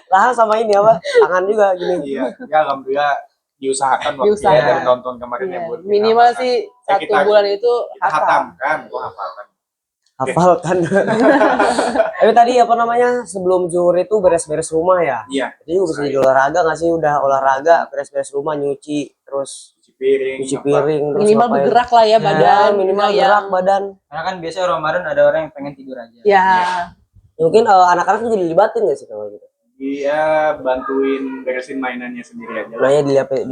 Laham sama ini apa? Tangan juga gini. Iya. Ya alhamdulillah diusahakan waktu Diusahakan. dari tahun-tahun kemarin ya Iya. buat kita Minimal hafalkan. sih 1 kita- bulan itu Kita hatam. hatam kan, gua hafalkan. Hafalkan. Tapi tadi apa namanya? Sebelum zuhur itu beres-beres rumah ya. Iya. Jadi juga bisa jadi olahraga nggak sih? Udah olahraga, beres-beres rumah, nyuci, terus Cuci piring. cuci apa. piring, terus Minimal ngapain? bergerak lah ya badan. Ya, minimal yang- gerak badan. Karena kan biasanya Ramadan ada orang yang pengen tidur aja. Ya. Mungkin anak-anak juga dilibatin nggak sih kalau gitu? Dia bantuin beresin mainannya sendiri aja. Nah ya dilibatin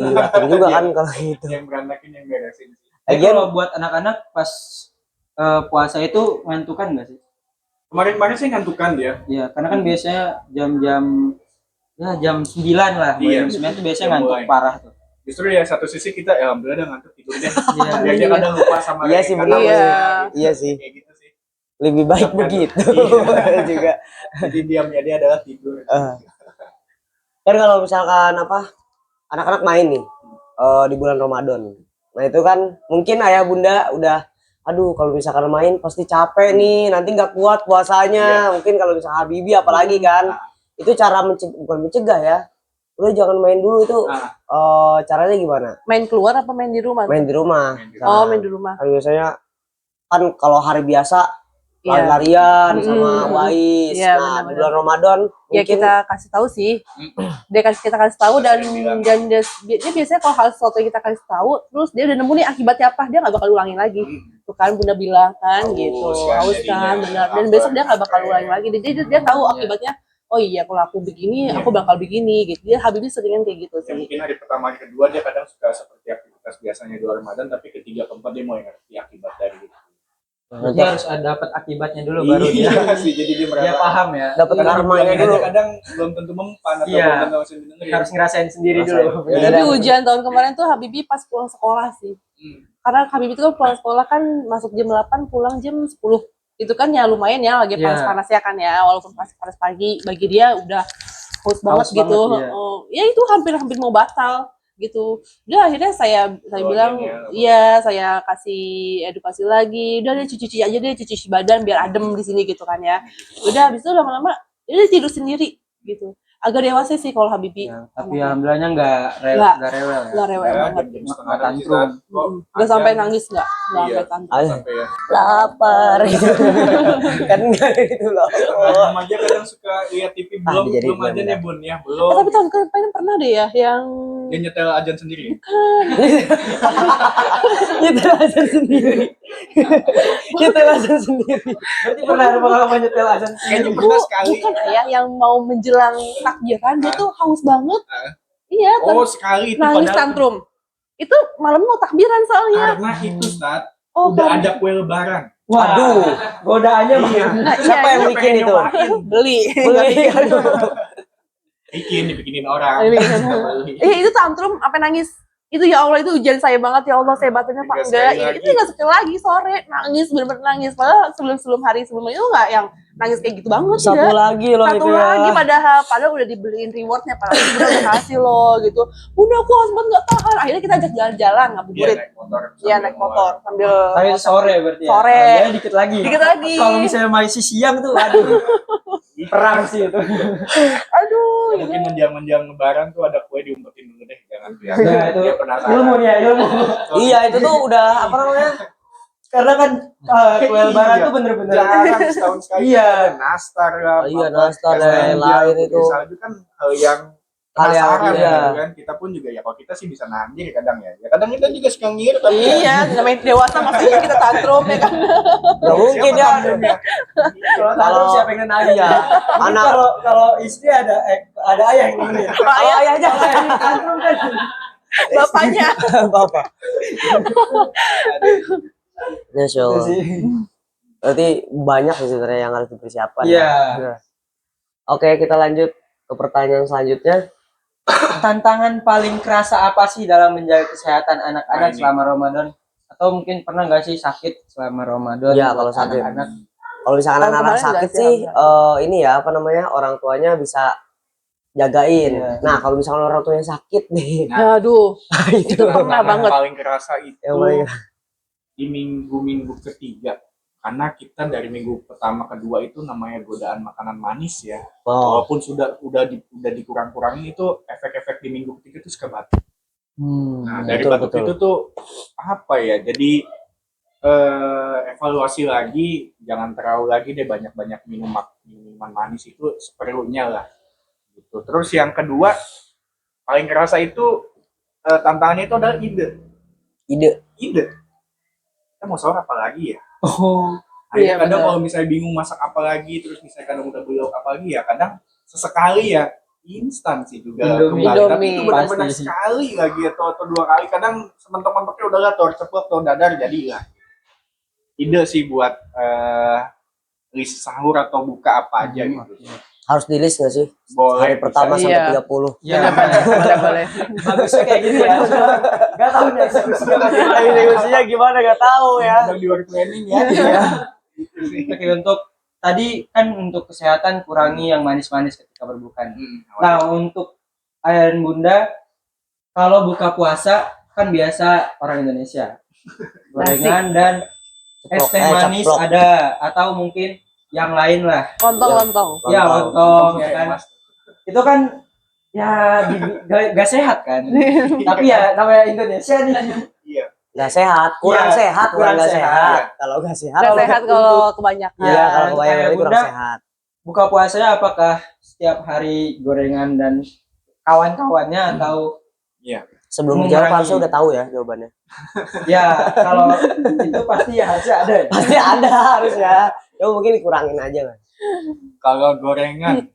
juga kan kalau gitu. Yang berantakin yang beresin. Tapi Lagian- kalau buat anak-anak pas puasa itu ngantukan nggak sih? Kemarin-kemarin sih ngantukan dia. Iya, karena kan biasanya jam-jam ya jam 9 lah. Iya. Jam 9 tuh biasanya Udah ngantuk mulai. parah tuh. Justru ya satu sisi kita ya alhamdulillah udah ngantuk tidur deh. Iya. Biar dia kadang lupa sama Iya sih, rekan-rekan. benar. Iya sih. Kayak gitu sih. Lebih baik Kan- begitu Iya. juga. Jadi diamnya dia adalah tidur. Kan kalau misalkan apa anak-anak main nih di bulan Ramadan. Nah itu kan mungkin ayah bunda udah aduh kalau misalkan main pasti capek nih nanti nggak kuat puasanya. Mungkin kalau misalkan Habibi apalagi kan itu cara bukan mencegah ya. Udah jangan main dulu itu caranya gimana? Main keluar apa main di rumah? Main di rumah. Oh, main di rumah. Kan biasanya kan kalau hari biasa Iya. lari-larian sama Mm-mm. wais. Iya, Nah di benar-benar. bulan Ramadan Ya mungkin kita kasih tahu sih. Kita kasih tahu dan dia biasanya kalau hal sesuatu yang kita kasih tahu terus dia udah nemu nih akibatnya apa, dia nggak bakal ulangin lagi. Tuh kan bunda bilang kan Haus gitu. kan Haus jadinya. kan benar. Dan Apa? besok dia nggak bakal ulangin lagi. Dia tahu akibatnya. Oh iya kalau aku begini, Iya. aku bakal begini gitu. Dia Habibie seringan kayak gitu Ya, sih. mungkin hari pertama, hari kedua dia kadang suka seperti aktivitas biasanya di luar Ramadan, tapi ketiga keempat dia mau yang ngerti akibat dari itu. Berarti harus dapat akibatnya dulu baru dia Iya sih, jadi dia dia merasa paham ya. dapat kadang karmanya dibilangin dulu. aja kadang belum tentu mempan atau Iya. belum tentu langsung didengerin. Harus ngerasain sendiri Ngerasain. dulu. Ya, Tapi udah. ujian tahun kemarin tuh Habibie pas pulang sekolah sih. Karena Habibie itu kan pulang sekolah kan masuk jam 8 pulang jam 10. Itu kan ya lumayan ya lagi Iya. panas-panasnya kan ya, walaupun panas pagi bagi dia udah haus banget Haus gitu. banget, iya. Oh, ya itu hampir mau batal gitu. Udah akhirnya saya bilang Keluarganya, iya saya kasih edukasi lagi. Udah deh cuci aja deh cuci badan biar adem di sini gitu kan ya. Udah habis itu lama-lama dia tidur sendiri gitu. agak dewasa sih kalau Habibi. Ya, tapi alhamdulillahnya nggak Nggak. rewel ya. Nggak rewel Ya, banget. jam setengah Nggak enam sih, tantrum. Zat. Kok Nggak sampai azan? nangis nggak Iya. sampai tantrum. Ayo. Sampai ya. Lapar gitu. Kan enggak gitu loh. Setengah 6 aja kadang suka lihat TV belum jadi belum belum aja ya. nih Bun ya, Eh, belum. tapi tahun kemarin pernah deh ya yang Dia nyetel ajan sendiri. Kita azan sendiri. Kita azan sendiri. Berarti pernah ada pengalaman nyetel azan Kayaknya Bu, pernah sekali. bukan ya yang mau menjelang takbiran dia tuh haus banget. Iya, Oh, sekali itu nangis padahal tantrum. Itu malam mau takbiran soalnya. karena itu saat Oh, udah karena- ada kue lebaran. Waduh. godaannya Iya. Nah, Siapa iya, yang iya. bikin itu? Beli. Beli. Aduh. Dibikinin orang. Dibikinin. Beli. Itu tantrum sampai nangis. Itu ya Allah, itu ujian saya banget ya Allah, saya batinnya Pak Tiga enggak. sekali lagi. Itu enggak sekali lagi sore nangis, bener-bener nangis. Padahal sebelum hari sebelumnya itu enggak yang nangis kayak gitu banget Satu enggak. lagi loh Satu itu ya. lagi padahal udah dibeliin rewardnya, padahal udah dikasih loh gitu. Bunda aku haus banget nggak tahan. Akhirnya kita ajak jalan-jalan Iya, ngabuburit. naik motor. Iya naik motor sambil Tapi itu sore berarti ya. Sore. Ya, dikit lagi. Dikit lagi. Kalau misalnya masih siang tuh aduh. Perang sih itu. aduh gitu. Mungkin menjelang lebaran tuh ada kue diumpetin dulu deh, jangan Ya, kelihatan. itu Dia penasaran. ilmu ya, ilmu. Iya itu tuh udah apa namanya? Karena kan kue lebaran Iya. tuh bener-bener Jarang setahun sekali. Iya. Ada nastar lah. Oh, iya, apa, nastar es dan lenjer, lain-lain putri itu. salju kan hal yang Hal yang- penasaran iya. gitu kan. Kita pun juga ya kalau kita sih bisa nahan diri kadang ya. Ya kadang kita juga suka ngir tapi ya, Iya, namanya dewasa masih kita tantrum ya kan. Gak mungkin ya. kalau tahu Kalau- siapa yang kenalin Iya. Mungkin Anak- kalau istri ada ayah yang nemenin. Kalau ayahnya Tantrum kan. Bapaknya. bapak. Masya Itu Allah. sih. Berarti banyak sih sebenarnya yang harus dipersiapkan. Iya. Ya. Oke kita lanjut ke pertanyaan selanjutnya. Tantangan paling kerasa apa sih dalam menjaga kesehatan anak-anak Nah, ini. selama Ramadan? Atau mungkin pernah nggak sih sakit selama Ramadan? Iya, buat kalau sakit. anak-anak? Kalau misalkan Tahun anak-anak kemarin sakit nggak sih, sih ini ya apa namanya orang tuanya bisa jagain. Iya. Nah kalau misalkan orang tuanya sakit nih, Aduh, itu itu pernah Tantangan banget. paling kerasa itu yang paling di minggu-minggu ketiga. Karena kita dari minggu pertama kedua itu namanya godaan makanan manis ya. oh, Walaupun udah dikurang-kurangin itu efek-efek di minggu ketiga itu suka batuk. Nah, dari betul, batuk betul. itu tuh apa ya? Jadi evaluasi lagi, jangan terlalu lagi deh banyak-banyak minuman manis itu seperlunya lah. Gitu. Terus yang kedua paling kerasa itu tantangannya itu adalah ide. ide. Kita mau sahur apa lagi ya? Oh, Akhirnya Iya, kadang benar. kalau misalnya bingung masak apa lagi, terus misalnya kadang udah beli lauk apa lagi ya, kadang sesekali ya instan sih juga Indomie. kembali. Tapi itu Indomie, benar-benar pasti. sekali lagi atau dua kali. Kadang sementok-mentoknya udah lah telur ceplok, telur dadar jadi lah. Ide sih buat list sahur atau buka apa aja gitu. Harus di list nggak sih? Boleh. Hari pertama bisa. Iya. sampai 30. ya. Boleh. Bagusnya kayak gitu ya. Gak tahu nih eksekusinya bagaimana. Eksekusinya gimana gak tahu ya. Kadang di luar planning ya. Gitu sih. Oke, untuk tadi kan untuk kesehatan kurangi yang manis-manis ketika berbuka. Nah, untuk ayah dan bunda, kalau buka puasa kan biasa orang Indonesia gorengan dan es teh manis ceplok. ada atau mungkin yang lain lah. Lontong. Ya, Lontong. lontong ya kan. Itu kan ya gak sehat kan. Tapi ya namanya Indonesia nih. Iya. Gak sehat, kurang Iya, sehat, kurang kurang gak sehat. sehat. Kalau gak sehat, Nggak Kalau sehat untuk- kalau kebanyakan. iya kalau untuk kebayang ayah berarti kurang bunda, sehat. Buka puasanya apakah setiap hari gorengan dan kawan-kawannya atau Sebelum Mengurangi. dijawab harusnya udah tahu ya jawabannya. ya kalau itu pasti ya harusnya ada ya. Pasti ada harusnya. Ya mungkin dikurangin aja kan. Kalau gorengan,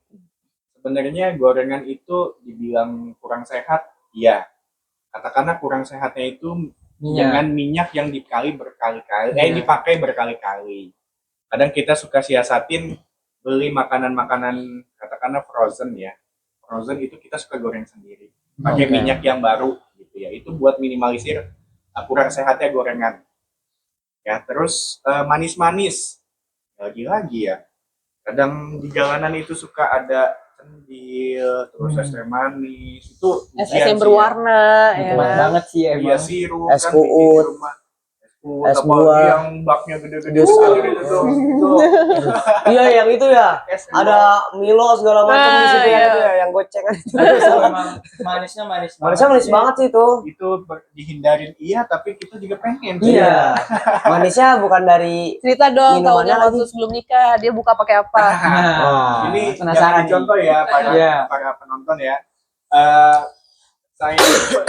sebenarnya gorengan itu dibilang kurang sehat, iya. Katakanlah kurang sehatnya itu dengan minyak yang berkali-kali, Iya. dipakai berkali-kali. Kadang kita suka siasatin beli makanan-makanan katakanlah frozen ya. Frozen itu kita suka goreng sendiri, pakai Oke. minyak yang baru gitu ya. Itu buat minimalisir kurang sehatnya gorengan. Ya, terus manis-manis. Lagi-lagi ya. Kadang di jalanan itu suka ada cendil, terus es teh manis. Itu Es ujian yang sih ya. berwarna ya. Nikmat banget sih Iya emang. sirup Es kan kuut. bikin di rumah. Es Es apalagi buah. yang baknya gede-gede Jus. sekali itu tuh. Itu Iya yang itu ya. es buah. Ada Milo segala macam di situ ya, iya. itu ya yang gocengan itu. Aduh, emang manisnya manis Manisnya manis sih. banget sih itu. Itu dihindarin iya, tapi kita juga pengen. Iya. Manisnya bukan dari Cerita dong Minumannya tahunnya waktu lagi. sebelum nikah dia buka pakai apa? Nah, Ini penasaran jadi contoh ya Iya. para penonton ya. Saya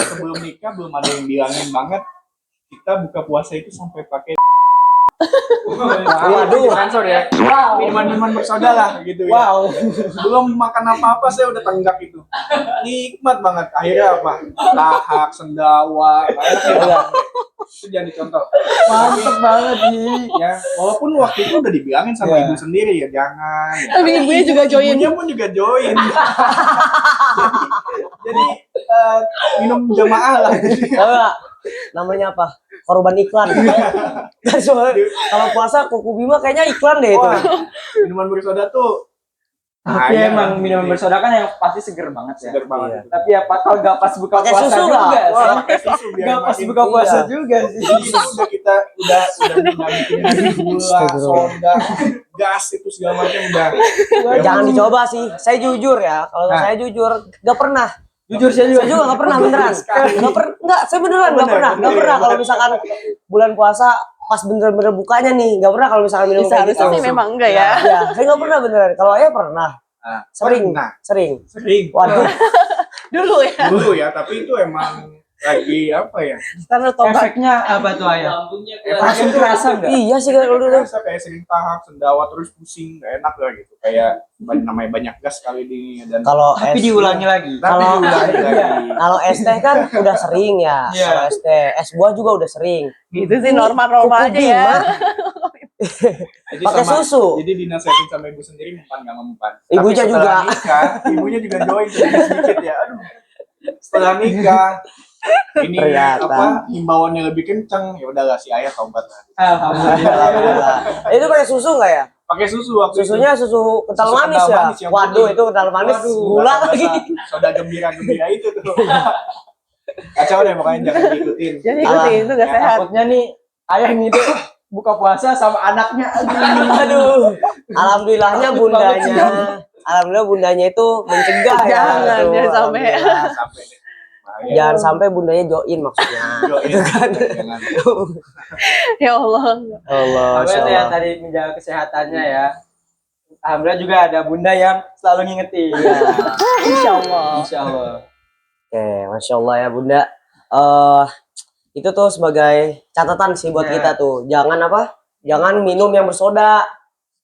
sebelum nikah belum ada yang bilangin banget kita buka puasa itu sampai pakai Waduh. sensor ya. Minuman-minuman bersoda lah gitu ya. Wow. Belum makan apa-apa saya udah tenggak itu. Nikmat banget. Akhirnya apa? Tahak, sendawa, enak ya. Itu jadi contoh. Mantep banget nih. Ya, walaupun waktu itu udah dibilangin sama ibu sendiri ya jangan. Tapi ibunya juga join. Ibunya pun juga join. jadi minum jamaah lah. Tahu nggak? Namanya apa? Korban iklan. Dan kalau puasa Kuku Bima kayaknya iklan deh itu. Wah, minuman bersoda tuh Tapi kaya emang gitu. minuman bersoda kan yang pasti seger banget ya. Seger banget. Iya. Tapi apa kalau nggak pas buka Pakai puasa susu juga nggak? sih? Wah, pakai susu biar Nggak pas makin buka puasa iya. juga sih. Jadi itu udah kita udah bikin gula, soda, gas itu segala macam udah. Jangan dicoba sih. Saya jujur ya, kalau Nah. saya jujur nggak pernah. Jujur saya Saya juga nggak pernah beneran. Nggak, saya beneran nggak pernah. Nggak pernah kalau misalkan bulan puasa pas bener-bener bukanya nih, nggak pernah kalau misalkan minum kayak Seharusnya gitu. sih memang enggak ya. Ya, saya nggak pernah beneran. Kalau ayah pernah, Nah, sering, nah, sering. sering. Waduh, Dulu ya. Dulu ya, tapi itu emang lagi apa ya? Karena tobat. Efeknya apa tuh ayah? Langsung Efeknya terasa nggak? iya sih kalau dulu. Rasa kayak sering tahap, sendawa terus pusing, gak enak lah gitu. Kayak namanya banyak gas kali ini dan Kalau Tapi es, diulangi lagi. tapi kalau- diulangi lagi. kalau es teh kan udah sering ya. Iya. Kalau es teh, es buah juga udah sering. Gitu sih normal-normal Kuku aja ya. Bima Jadi pakai sama- susu. Jadi dinasihatin sama ibu sendiri mempan gak mempan. Ibunya Tapi setelah juga. nikah, ibunya juga join sedikit ya. Aduh. Setelah nikah ini Ternyata. apa himbauannya lebih kenceng, ya udahlah si ayah tobat lah. Alhamdulillah. Alhamdulillah. Itu pakai susu nggak ya? Pakai susu waktu Susunya susu kental Susu manis kental ya? manis yang Waduh, putih. itu kental manis Waduh, gula bahasa lagi. Soda gembira-gembira itu tuh. Kacau deh pokoknya jangan diikutin. Jadi ikutin itu gak Ya, sehat. Takutnya nih ayah ngide buka puasa sama anaknya. Aduh. Alhamdulillahnya Takut banget sih. bundanya. Alhamdulillah bundanya itu mencegah ya. Jangan, Tuh, jangan sampai. alhamdulillah. Sampai deh. Bahaya. Jangan sampai bundanya join maksudnya. Join, jangan. Ya Allah. Allah, Alhamdulillah Masya tuh yang Allah. tadi menjaga kesehatannya ya. Alhamdulillah juga ada bunda yang selalu ngingetin. Insya Allah. Insya Allah. Oke, Masya Allah ya bunda. Itu tuh sebagai catatan sih buat Ya. kita tuh. Jangan apa? Jangan minum yang bersoda.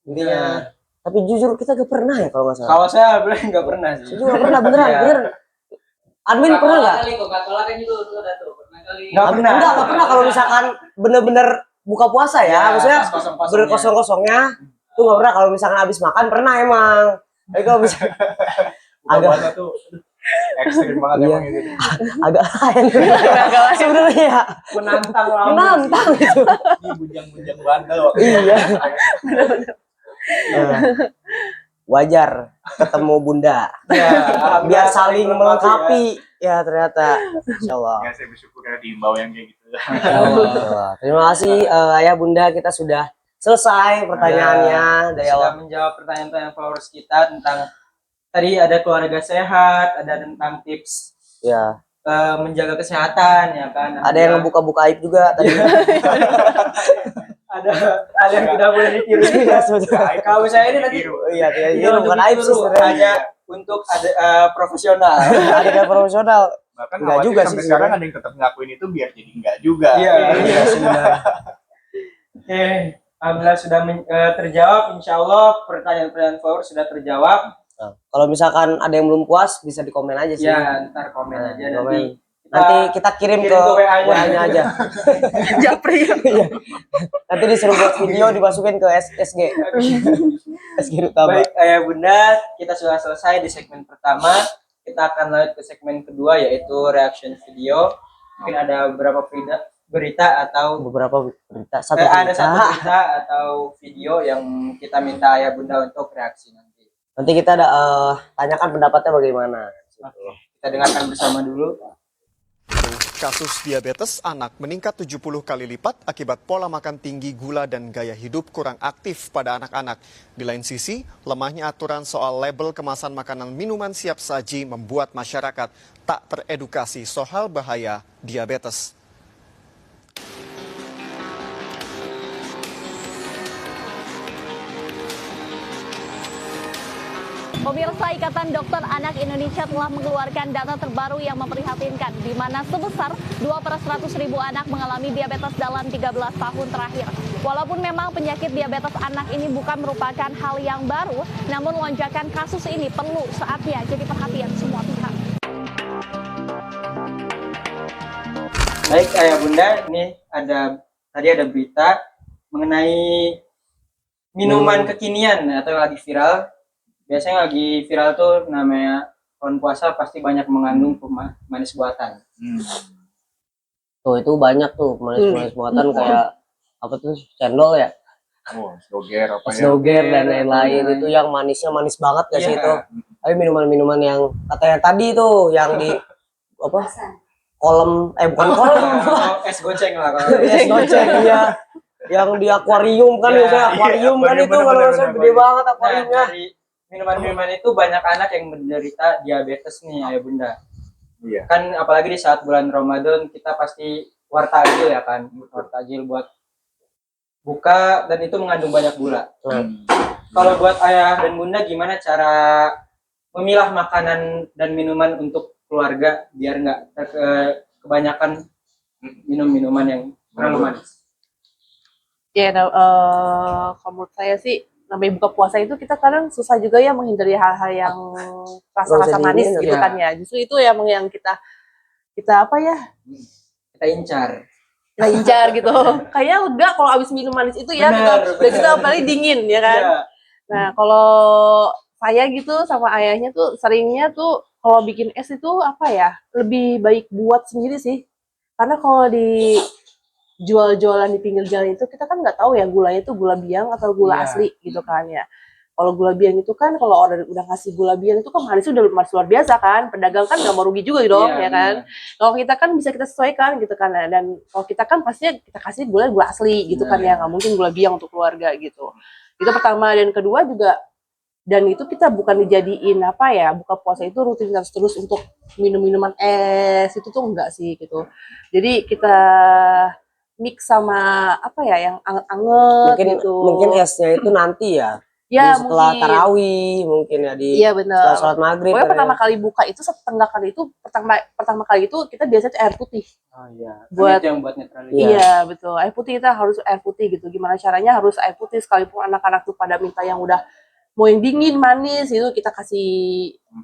Intinya. Ya. Tapi jujur kita gak pernah ya kalau nggak salah. Kalau saya alhamdulillah nggak pernah sih. Saya juga nggak pernah beneran, Iya. bener. Admin pernah nggak? Coca-Cola kan itu ada tuh, pernah kali. Nggak pernah. Nggak pernah kalau misalkan bener-bener buka puasa ya. Maksudnya kosong-kosongnya. bener kosong-kosongnya tuh nggak pernah. Kalau misalkan habis makan pernah emang. Tapi kalau misalkan Buka puasa tuh ekstrim banget Iya. emang itu. agak lain sebenarnya ya. Menantang lama. Menantang itu. Ini bujang-bujang bandel waktu itu. Iya. Wajar ketemu bunda Ya, alhamdulillah biar saling ya. melengkapi ya ternyata. Insya Allah. Ya saya bersyukur ya diimbau yang kayak gitu. Terima kasih ayah bunda, kita sudah selesai pertanyaannya dari Sudah awal. menjawab pertanyaan-pertanyaan followers kita tentang tadi ada keluarga sehat, ada tentang tips Ya, menjaga kesehatan ya kan. ada yang ngebuka-buka aib juga tadi. ada hal yang tidak boleh ditiru. Iya, sebetulnya. Kalau saya ini nanti Iya, ini itu bukan aib sih sebenarnya. hanya untuk ada profesional. Ada yang profesional. Bahkan Enggak khawatir juga sampai sih sekarang ada yang tetap ngelakuin itu biar jadi enggak juga. Iya. Iya, sebenarnya. Oke, alhamdulillah sudah terjawab. Insya Allah pertanyaan-pertanyaan followers sudah terjawab. Nah, kalau misalkan ada yang belum puas bisa di komen aja sih. Ya, ntar komen Nah, aja komen. nanti. Nanti kita kirim ke WA-nya. WA-nya aja. Japri. Nanti disuruh buat video dimasukin ke SG. SG utama. Baik, ayah bunda, kita sudah selesai di segmen pertama. Kita akan lanjut ke segmen kedua yaitu reaction video. Mungkin ada beberapa berita atau Beberapa berita, satu ada satu berita. berita atau video yang kita minta ayah bunda untuk reaksi nanti. Nanti kita ada tanyakan pendapatnya bagaimana. Oke, kita dengarkan bersama dulu. Kasus diabetes anak meningkat 70 kali lipat akibat pola makan tinggi, gula, dan gaya hidup kurang aktif pada anak-anak. Di lain sisi, lemahnya aturan soal label kemasan makanan minuman siap saji membuat masyarakat tak teredukasi soal bahaya diabetes. Pemirsa, Ikatan Dokter Anak Indonesia telah mengeluarkan data terbaru yang memprihatinkan, di mana sebesar 2/100.000 anak mengalami diabetes dalam 13 tahun terakhir. Walaupun memang penyakit diabetes anak ini bukan merupakan hal yang baru, namun lonjakan kasus ini perlu saatnya jadi perhatian semua pihak. Baik ayah bunda, ini tadi ada berita mengenai minuman kekinian atau yang lagi viral. Biasanya lagi viral tuh namanya pohon puasa pasti banyak mengandung pemanis buatan. Tuh itu banyak tuh manis-manis buatan kayak apa tuh cendol ya, Oh, doger apa es ya? doger dan lain-lain itu yang manisnya manis banget gak sih Iya. itu. Tapi minuman-minuman yang katanya tadi tuh yang di apa kolam bukan kolam Atau es goceng lah kalau. es goceng ya yang di akuarium kan Iya, biasanya akuarium iya, kan itu bener, kalau bener, saya bener, gede bener. banget Nah, akuariumnya. dari minuman-minuman itu banyak anak yang menderita diabetes nih ayah bunda. Iya. Kan apalagi di saat bulan Ramadan kita pasti wartajil ya kan, wartajil buat buka dan itu mengandung banyak gula. Kalau buat ayah dan bunda gimana cara memilah makanan dan minuman untuk keluarga biar nggak kebanyakan minum minuman yang terlalu manis? Ya, kalau menurut saya sih, namanya buka puasa itu kita kadang susah juga ya menghindari hal-hal yang rasa-rasa Nggak usah manis dingin, gitu ya. kan ya. Justru itu yang kita apa ya, Kita incar. kita incar gitu. Kayaknya lega kalau abis minum manis itu ya, Benar, gitu. Dan kita apalagi dingin ya kan. Iya. Nah, kalau saya gitu sama ayahnya tuh seringnya tuh kalau bikin es itu apa ya, lebih baik buat sendiri sih. Karena kalau di jual-jualan di pinggir jalan itu kita kan nggak tahu ya gulanya itu gula biang atau gula Iya. asli gitu kan ya. Kalau gula biang itu kan kalau orang udah ngasih gula biang itu kan manisnya udah manis luar biasa kan. Pedagang kan nggak mau rugi juga dong Iya, ya kan. benar. Kalau kita kan bisa kita sesuaikan gitu kan. Dan kalau kita kan pastinya kita kasih gula asli gitu kan ya. Nggak mungkin gula biang untuk keluarga gitu. Itu pertama, dan kedua juga, dan itu kita bukan dijadiin apa ya, buka puasa itu rutinitas terus untuk minum-minuman es itu tuh enggak sih gitu. Jadi kita mix sama apa ya yang anget-anget gitu. mungkin esnya itu nanti ya, Ya setelah mungkin. tarawih mungkin ya di Iya benar. setelah sholat maghrib. Pokoknya kan pertama ya. kali buka itu setengah kali itu pertama kali itu kita biasanya air putih. Oh iya. Buat- Itu yang buat netralisir. Iya. Iya betul. Air putih kita harus air putih gitu. Gimana caranya harus air putih, sekalipun anak-anak tuh pada minta yang udah mau yang dingin manis itu kita kasih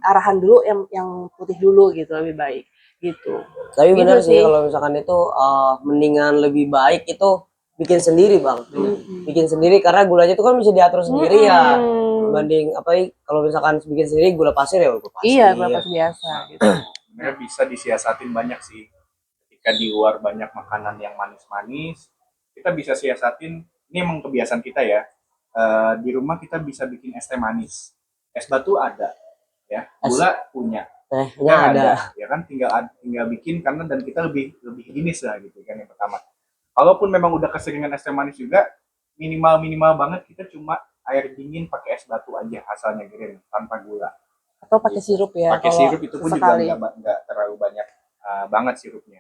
arahan dulu yang putih dulu gitu, lebih baik gitu. Tapi Gitu benar sih sih. kalau misalkan itu mendingan lebih baik itu bikin sendiri bang, bikin sendiri karena gulanya itu kan bisa diatur sendiri ya. Dibanding kalau misalkan bikin sendiri gula pasir ya gula pasir. Iya, gula pasir biasa gitu. Sebenarnya bisa disiasatin banyak sih. Ketika di luar banyak makanan yang manis-manis, kita bisa siasatin. Ini emang kebiasaan kita ya. Di rumah kita bisa bikin es teh manis. Es batu ada, ya. Gula punya. Tehnya ada. Ya kan, tinggal bikin karena dan kita lebih jenis lah gitu kan yang pertama. Kalaupun memang udah keseringan es teh manis juga, minimal banget kita cuma air dingin pakai es batu aja asalnya green tanpa gula. Atau pakai sirup ya. Pakai kalau sirup itu pun juga sekali. nggak terlalu banyak banget sirupnya.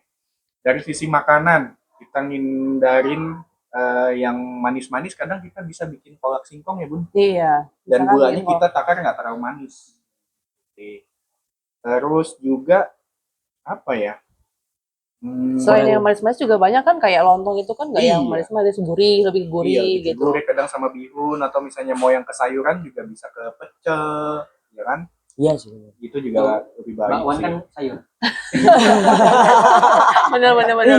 Dari sisi makanan kita ngindarin yang manis-manis, kadang kita bisa bikin kolak singkong ya bun. Iya. Dan Misalkan gulanya gitu. kita takar nggak terlalu manis. Oke. Terus juga apa ya? Selain yang manis-manis juga banyak kan, kayak lontong itu kan nggak yang Iya. manis-manis, gurih, lebih gurih Iya, gitu. gurih kadang sama bihun, atau misalnya mau yang ke sayuran juga bisa ke pecel, ya kan? Iya sih. Itu juga lebih baik Bakwan sih. kan sayur. Bener.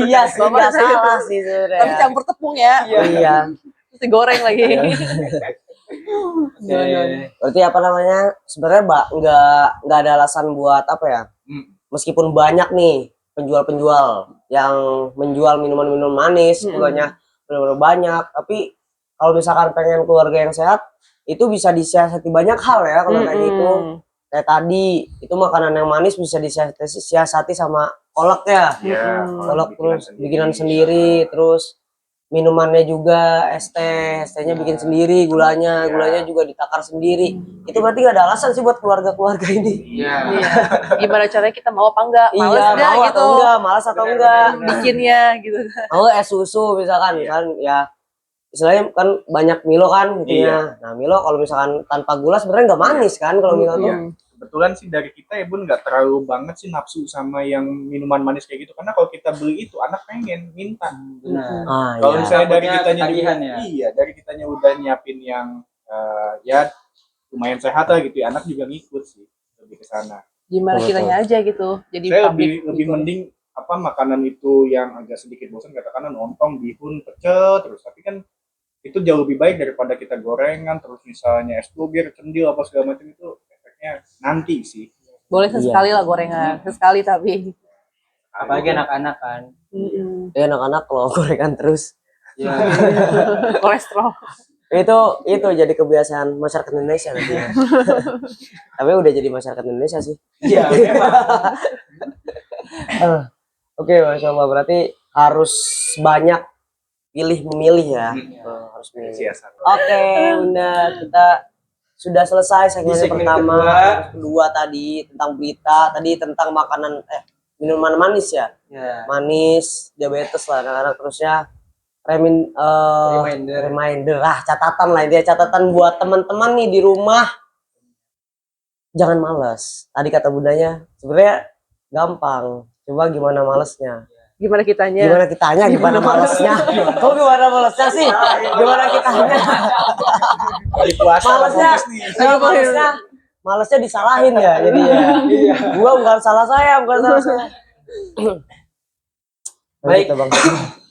Iya sih, Bapak nggak saya- salah sih sebenarnya. Tapi campur tepung ya. Iya. Terus digoreng lagi. Oke. Berarti apa namanya? Sebenarnya nggak ada alasan buat apa ya? Meskipun banyak nih penjual-penjual yang menjual minuman-minuman manis, gulanya benar-benar banyak, tapi kalau misalkan pengen keluarga yang sehat, itu bisa disiasati banyak hal ya kalau kayak gitu. kayak tadi itu makanan yang manis bisa disiasati sama kolak ya. Iya, Kolak terus bikinan sendiri, terus minumannya juga es tehnya bikin sendiri, gulanya juga ditakar sendiri. Itu berarti gak ada alasan sih buat keluarga-keluarga ini. Iya. Iya. Gimana caranya kita mau apa enggak? Males Iya, nggak mau gitu. atau enggak, malas atau enggak. Bikinnya gitu. Mau es susu misalkan kan ya. Istilahnya kan banyak Milo kan gitu ya. Nah, Milo kalau misalkan tanpa gula sebenarnya nggak manis kan kalau Milo tuh. Iya. Kebetulan sih dari kita ya Bun nggak terlalu banget sih nafsu sama yang minuman manis kayak gitu, karena kalau kita beli itu anak pengen minta. Benar. Ah, Kalau iya. misalnya dari Takutnya kitanya ketagihan juga, ya. iya dari kitanya udah nyiapin yang ya lumayan sehat lah gitu, ya, anak juga ngikut sih lebih ke sana. Gimana Betul. kitanya aja gitu. Jadi Saya publik lebih gitu. mending apa makanan itu yang agak sedikit bosan, katakanlah lontong, bihun, pecel terus, tapi kan itu jauh lebih baik daripada kita gorengan terus misalnya es bugir, cendil apa segala macam, itu efeknya nanti sih. Boleh Iya. sesekali lah gorengan. Sesekali tapi. Apalagi anak-anak kan. Ya anak-anak kalau gorengan terus. Ya. Kolesterol. Itu jadi kebiasaan masyarakat Indonesia nanti ya. Tapi udah jadi masyarakat Indonesia sih. Iya, memang. Oke, Masya Allah, berarti harus banyak memilih ya. Harus milih. Siasat. Oke, Bunda, kita sudah selesai segmen Di segmen pertama, kedua. tadi tentang berita, tadi tentang makanan minuman manis ya. Ya. Manis, diabetes lah anak-anak, terusnya reminder catatan lah, dia catatan buat teman-teman nih di rumah. Jangan malas. Tadi kata Bundanya sebenarnya gampang. Coba gimana malesnya? Gimana kitanya? Gimana kitanya? Gimana malesnya? Kok gimana malesnya sih? Gimana kitanya? Di puasa Malesnya, malesnya disalahin ya, jadi ya. Bukan salah saya, bukan salah saya. Baik. Lanjut, Bang.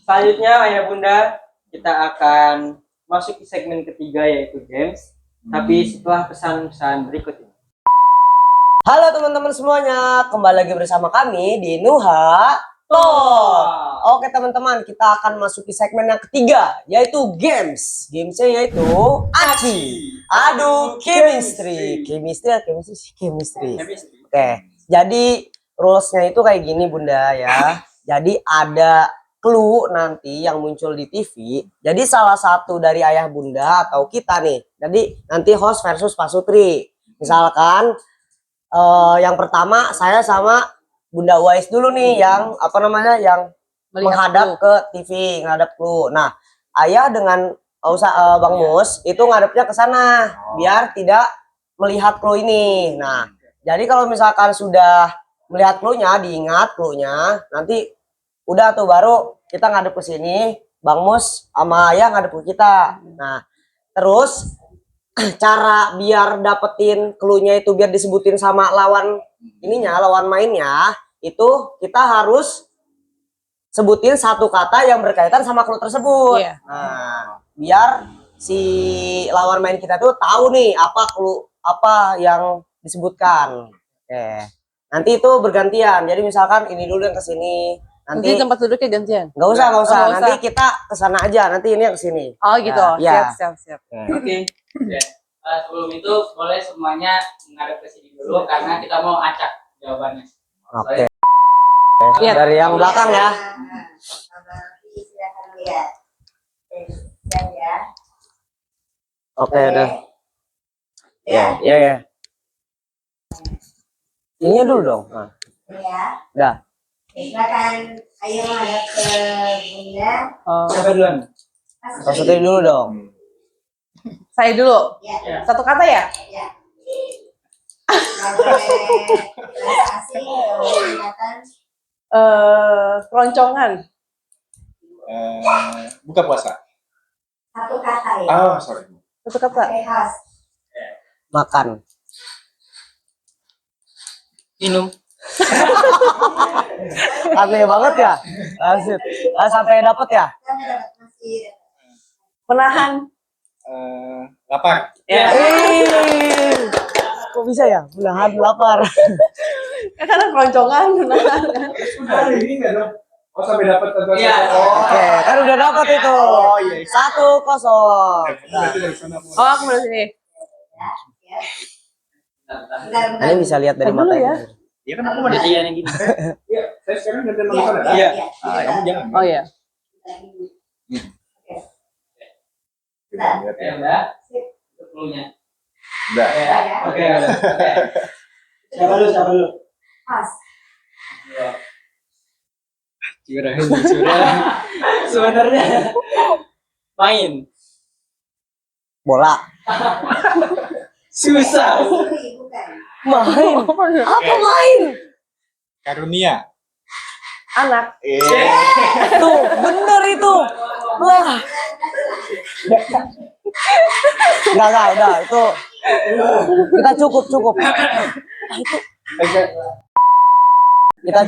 Selanjutnya Ayah Bunda, kita akan masuk ke segmen ketiga yaitu games. Tapi setelah pesan-pesan berikut ini. Halo teman-teman semuanya, kembali lagi bersama kami di Nuha Talk. Oke teman-teman, kita akan masuki segmen yang ketiga, yaitu games. Gamesnya yaitu Aci Adu Chemistry. Chemistry. Oke, jadi rulesnya itu kayak gini Bunda ya. Jadi ada clue nanti yang muncul di TV. Jadi salah satu dari ayah Bunda atau kita nih. Jadi nanti host versus Pak Sutri. Misalkan yang pertama saya sama Bunda Uwais dulu nih yang yang menghadap ke TV, ngadap clue. Nah, ayah dengan Bang Mus itu ngadepnya ke sana biar tidak melihat clue ini. Nah, jadi kalau misalkan sudah melihat clue-nya, diingat clue-nya, nanti udah tuh baru kita ngadep ke sini, Bang Mus sama ayah ngadep ke kita. Nah, terus cara biar dapetin clue-nya itu biar disebutin sama lawan mainnya, itu kita harus sebutin satu kata yang berkaitan sama clue tersebut. Iya. Nah, biar si lawan main kita tuh tahu nih apa clue apa yang disebutkan. Oke. Nanti itu bergantian. Jadi misalkan ini dulu yang ke sini. Nanti tempat duduknya gantian. Nggak usah. Nggak usah. Nanti kita ke sana aja. Nanti ini yang ke sini. Oh gitu. Ya. Siap. Oke. Ya. Sebelum itu boleh semuanya menghadap ke sini dulu karena kita mau acak jawabannya. Oke. Lihat. Dari yang belakang ya. Silakan lihat. Ya. Oke, udah. Ya. Ini dulu dong. Nah, Ya. udah. Silakan ayo menghadap ke Bunda. Siapa duluan? Pak Sutri dulu dong. Saya dulu. Ya. Satu kata ya? Ya. Bahasa asing kelihatan Keroncongan. Buka puasa. satu kata ya. Oh, sorry. Satu kata. Oke, host. Makan. Minum. Aneh banget ya. Asik. Sampai dapet ya. Kita dapat masih Menahan. Lapar. Ya. Kok bisa ya? Menahan lapar. Karena keroncongan. Menahan. Sudah ini enggak dong. Oh, sampai dapat Iya. Oke, kan udah dapet itu. Oh, iya. 1-0. Berarti dari sana, Bu. Oh, aku dari sini. Bentar. Kalian bisa lihat dari Tar dulu mata ya. Iya kan aku mau Jadi yang gini. Iya, saya sekarang gantian sama saudara. Iya. Ah, kamu jangan. Oh ya. Kita lihat Oke, ya. udah. Sepuluhnya. Udah. Oke, udah. Oke. Siapa dulu? Pas. Sebenarnya main. bola. Susah. Bukan. Main. Apa main? Karunia. Anak. Tuh, bener itu. Wah. Enggak, udah itu. Kita cukup. Kita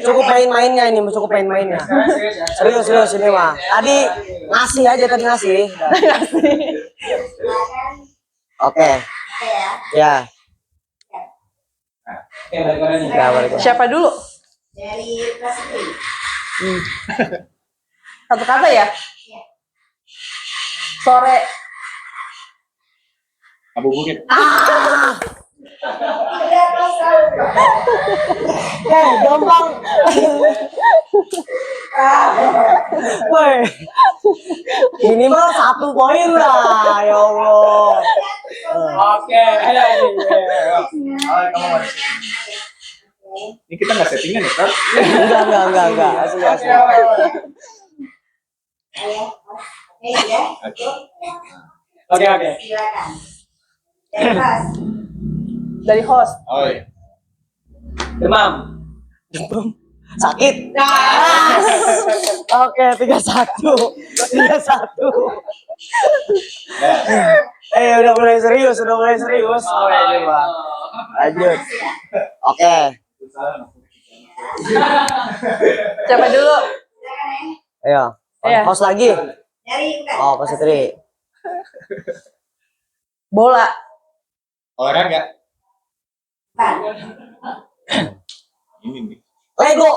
cukup main-mainnya ini, cukup main-mainnya. Serius ini mah. Tadi ngasih aja tadi ngasih. Silakan. Oke. Oke ya. Ya. Oke, balik lagi. Ya, balik. Siapa dulu? Dari Prasetri. Satu kata ya? Sore. Abu Bukit. Tidak kosong. Gampang. Woi. Minimal 1 poin lah, ya Allah. Oke, ayo. Ini kita nggak settingan ya, Kak? Enggak. Asli. Ayo. Oke, sudah. Oke. Silakan. Dari Pas. Dari host. Oh iya. Demam. Sakit. Oke, 3-1. Udah mulai serius. Oke, coba. Lanjut. Oke. Siapa dulu? Silakan ya. Ayo. Iya. Host lagi. Dari bukan. Oh, Pak Sutri. Bola. Olahraga. Bukan. Ini nih. Lego.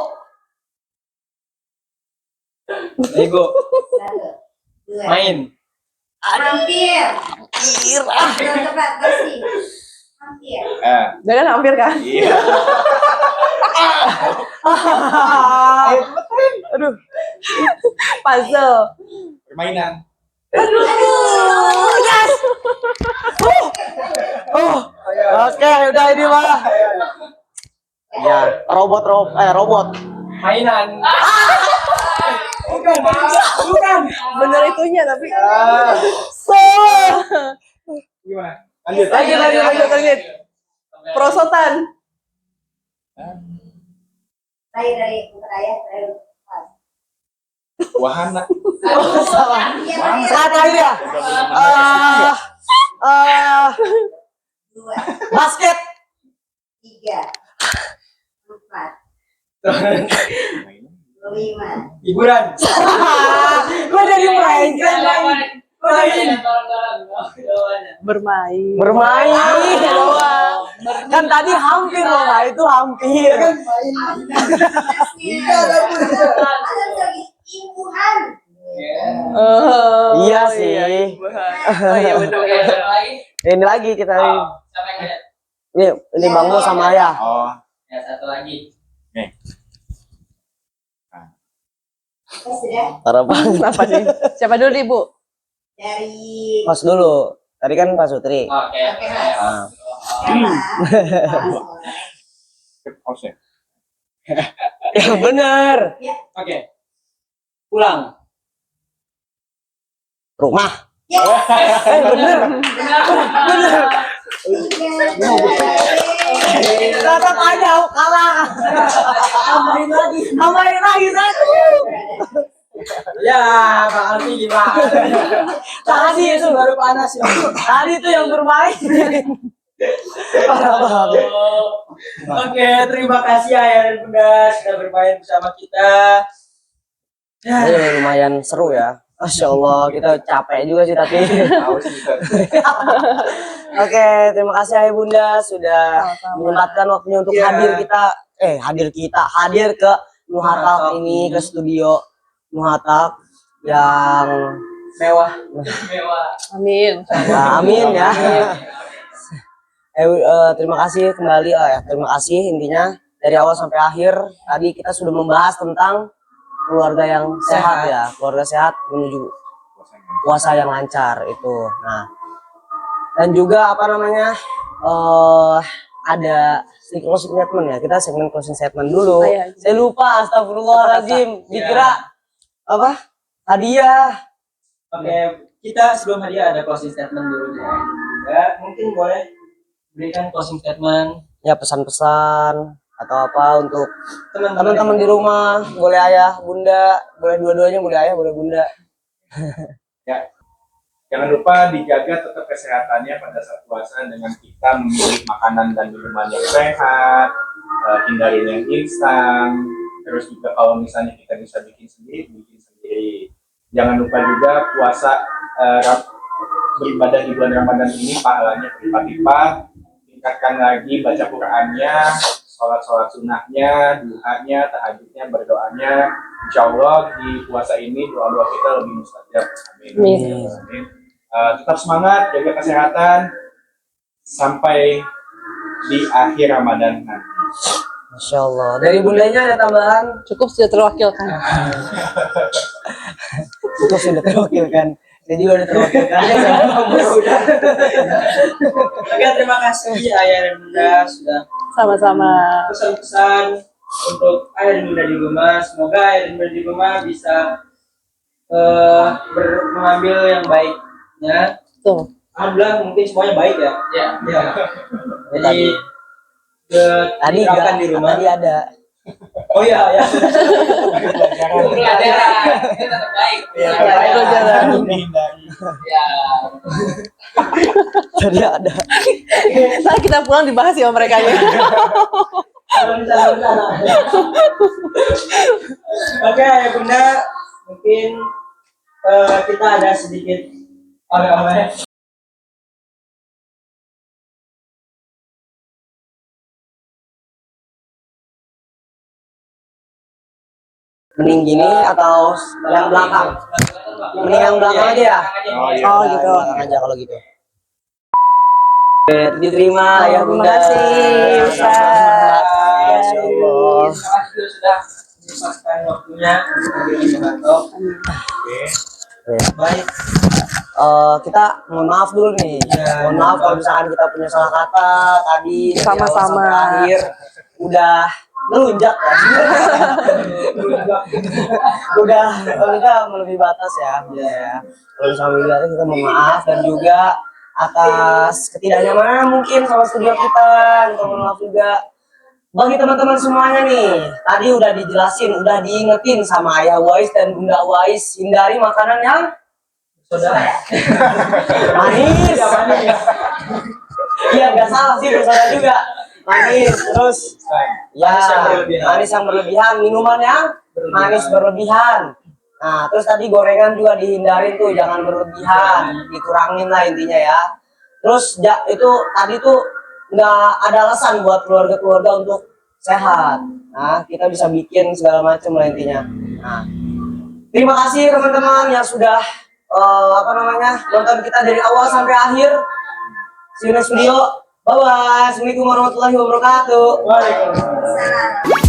Lego. 1, 2. Main. Hampir. Kira. Belum tepat bersih. Hampir. Dia kan hampir kan? Iya. Aduh. Puzzle. Permainan. Yes. Oke, udah ini mah. Ya, robot. Mainan. Bukan. Bener itunya tapi. Gimana? Lanjut. Lanjut. Prosotan. Dari ayah. Dari Pas. Wahana. Salah. Iya, Saat lagi ya. 2, Basket. 3, 4, 5. Hiburan. Gue jadi main. Bermain. Doang. Kan tadi hampir loh, Pak. Itu hampir. Imbuhan. Oh, Iya sih. Oh iya betul. Ini lagi kita ini. Siapa yang lihat? Ini Bang Mo sama Ayah. Oh. Ya, satu lagi. Sudah. Harapan. Apa nih? Siapa dulu nih, Bu? Dari Pas dulu. Tadi kan Pak Sutri. Oke. Nah. Pause ya. Ya bener. Oke. Pulang. Rumah. bener. Tetap aja kalah. Tambahin lagi 1. Ya, Bang Alfi gimana? Tadi itu baru panas. Tadi itu yang bermain. Parah banget. Oke, terima kasih Ayah dan Bunda sudah bermain bersama kita. Lumayan seru ya. Masya Allah, kita capek juga sih tapi. Oke, terima kasih Ayah Bunda sudah menyempatkan waktunya untuk hadir ke Nuhatak ini, ke studio Nuhatak yang Mewah. Amin. ya, amin ya. Terima kasih kembali terima kasih intinya dari awal sampai akhir. Tadi kita sudah membahas tentang keluarga yang sehat ya, keluarga sehat menuju puasa yang lancar itu. Nah, dan juga apa namanya ada closing statement ya. Kita segmen closing statement dulu. Saya lupa, astagfirullahaladzim. Dikira apa? Hadiah. Oke, kita sebelum hadiah ada closing statement dulu ya. Ya, mungkin boleh berikan closing statement. Ya, pesan-pesan atau apa untuk Teman-teman teman-teman di rumah, boleh ayah, bunda, boleh dua-duanya, boleh ayah, boleh bunda. Ya, jangan lupa dijaga tetap kesehatannya pada saat puasa dengan kita memilih makanan dan minuman yang sehat, hindari yang instan. Terus juga kalau misalnya kita bisa bikin sendiri, bikin sendiri. Jangan lupa juga puasa beribadah di bulan Ramadan ini pahalanya berlipat-lipat. Tingkatkan lagi baca Qur'annya, sholat sunnahnya, duhanya, tahajudnya, berdoanya. Insya Allah di puasa ini doa-doa kita lebih mustajab. Amin. Amin. Tetap semangat, jaga kesehatan sampai di akhir Ramadan nanti. Masya Allah. Dari bundanya ada tambahan? Cukup sudah terwakilkan. Cukup sudah terwakilkan. Saya juga udah terwakilkan. Oke, terima kasih ayah dan bunda sudah Sama-sama. pesan-pesan untuk ayah dan bunda di rumah. Semoga ayah dan bunda di rumah bisa mengambil yang baiknya. Tuh. Alhamdulillah mungkin semuanya baik ya. Ya. Jadi Tadi diterapkan di rumah. Tadi ada. Oh iya ya. Pelajaran itu tetap baik. Pelajaran. Ya. Tadi ada. Ntar kita pulang dibahas ya sama mereka ya. Oke, ayah bunda, mungkin kita ada sedikit oleh-oleh. Mending gini atau yang belakang? Mending yang belakang aja ya? Oh gitu. Belakang aja kalau gitu. Oke, diterima ya bunda. Terima kasih, Ustaz. Masya Allah. Terima kasih sudah menyempatkan waktunya hadir di kantor. Baik. Kita mohon maaf dulu nih. Mohon maaf kalau misalkan kita punya salah kata tadi dari awal Sama-sama. sampai akhir udah melunjak ya. udah melebihi batas ya. Ya. Kalau misalnya melebihi batas kita mohon maaf, dan juga atas ketidaknyamanan mungkin sama studio kita, kita mohon maaf juga. Bagi teman-teman semuanya nih, tadi udah dijelasin, udah diingetin sama Ayah Wais dan Bunda Wais, hindari makanan yang Saudara. manis. Iya, nggak salah sih, saudara juga. Manis, terus ya manis yang berlebihan, minuman yang manis berlebihan. Nah, terus tadi gorengan juga dihindarin tuh, jangan berlebihan, dikurangin lah intinya ya. Terus itu tadi tuh nggak ada alasan buat keluarga-keluarga untuk sehat. Nah, kita bisa bikin segala macam lah intinya. Nah, terima kasih teman-teman yang sudah nonton kita dari awal sampai akhir. See you next video. Bye bye. Assalamualaikum warahmatullahi wabarakatuh. Waalaikumsalam. Salam.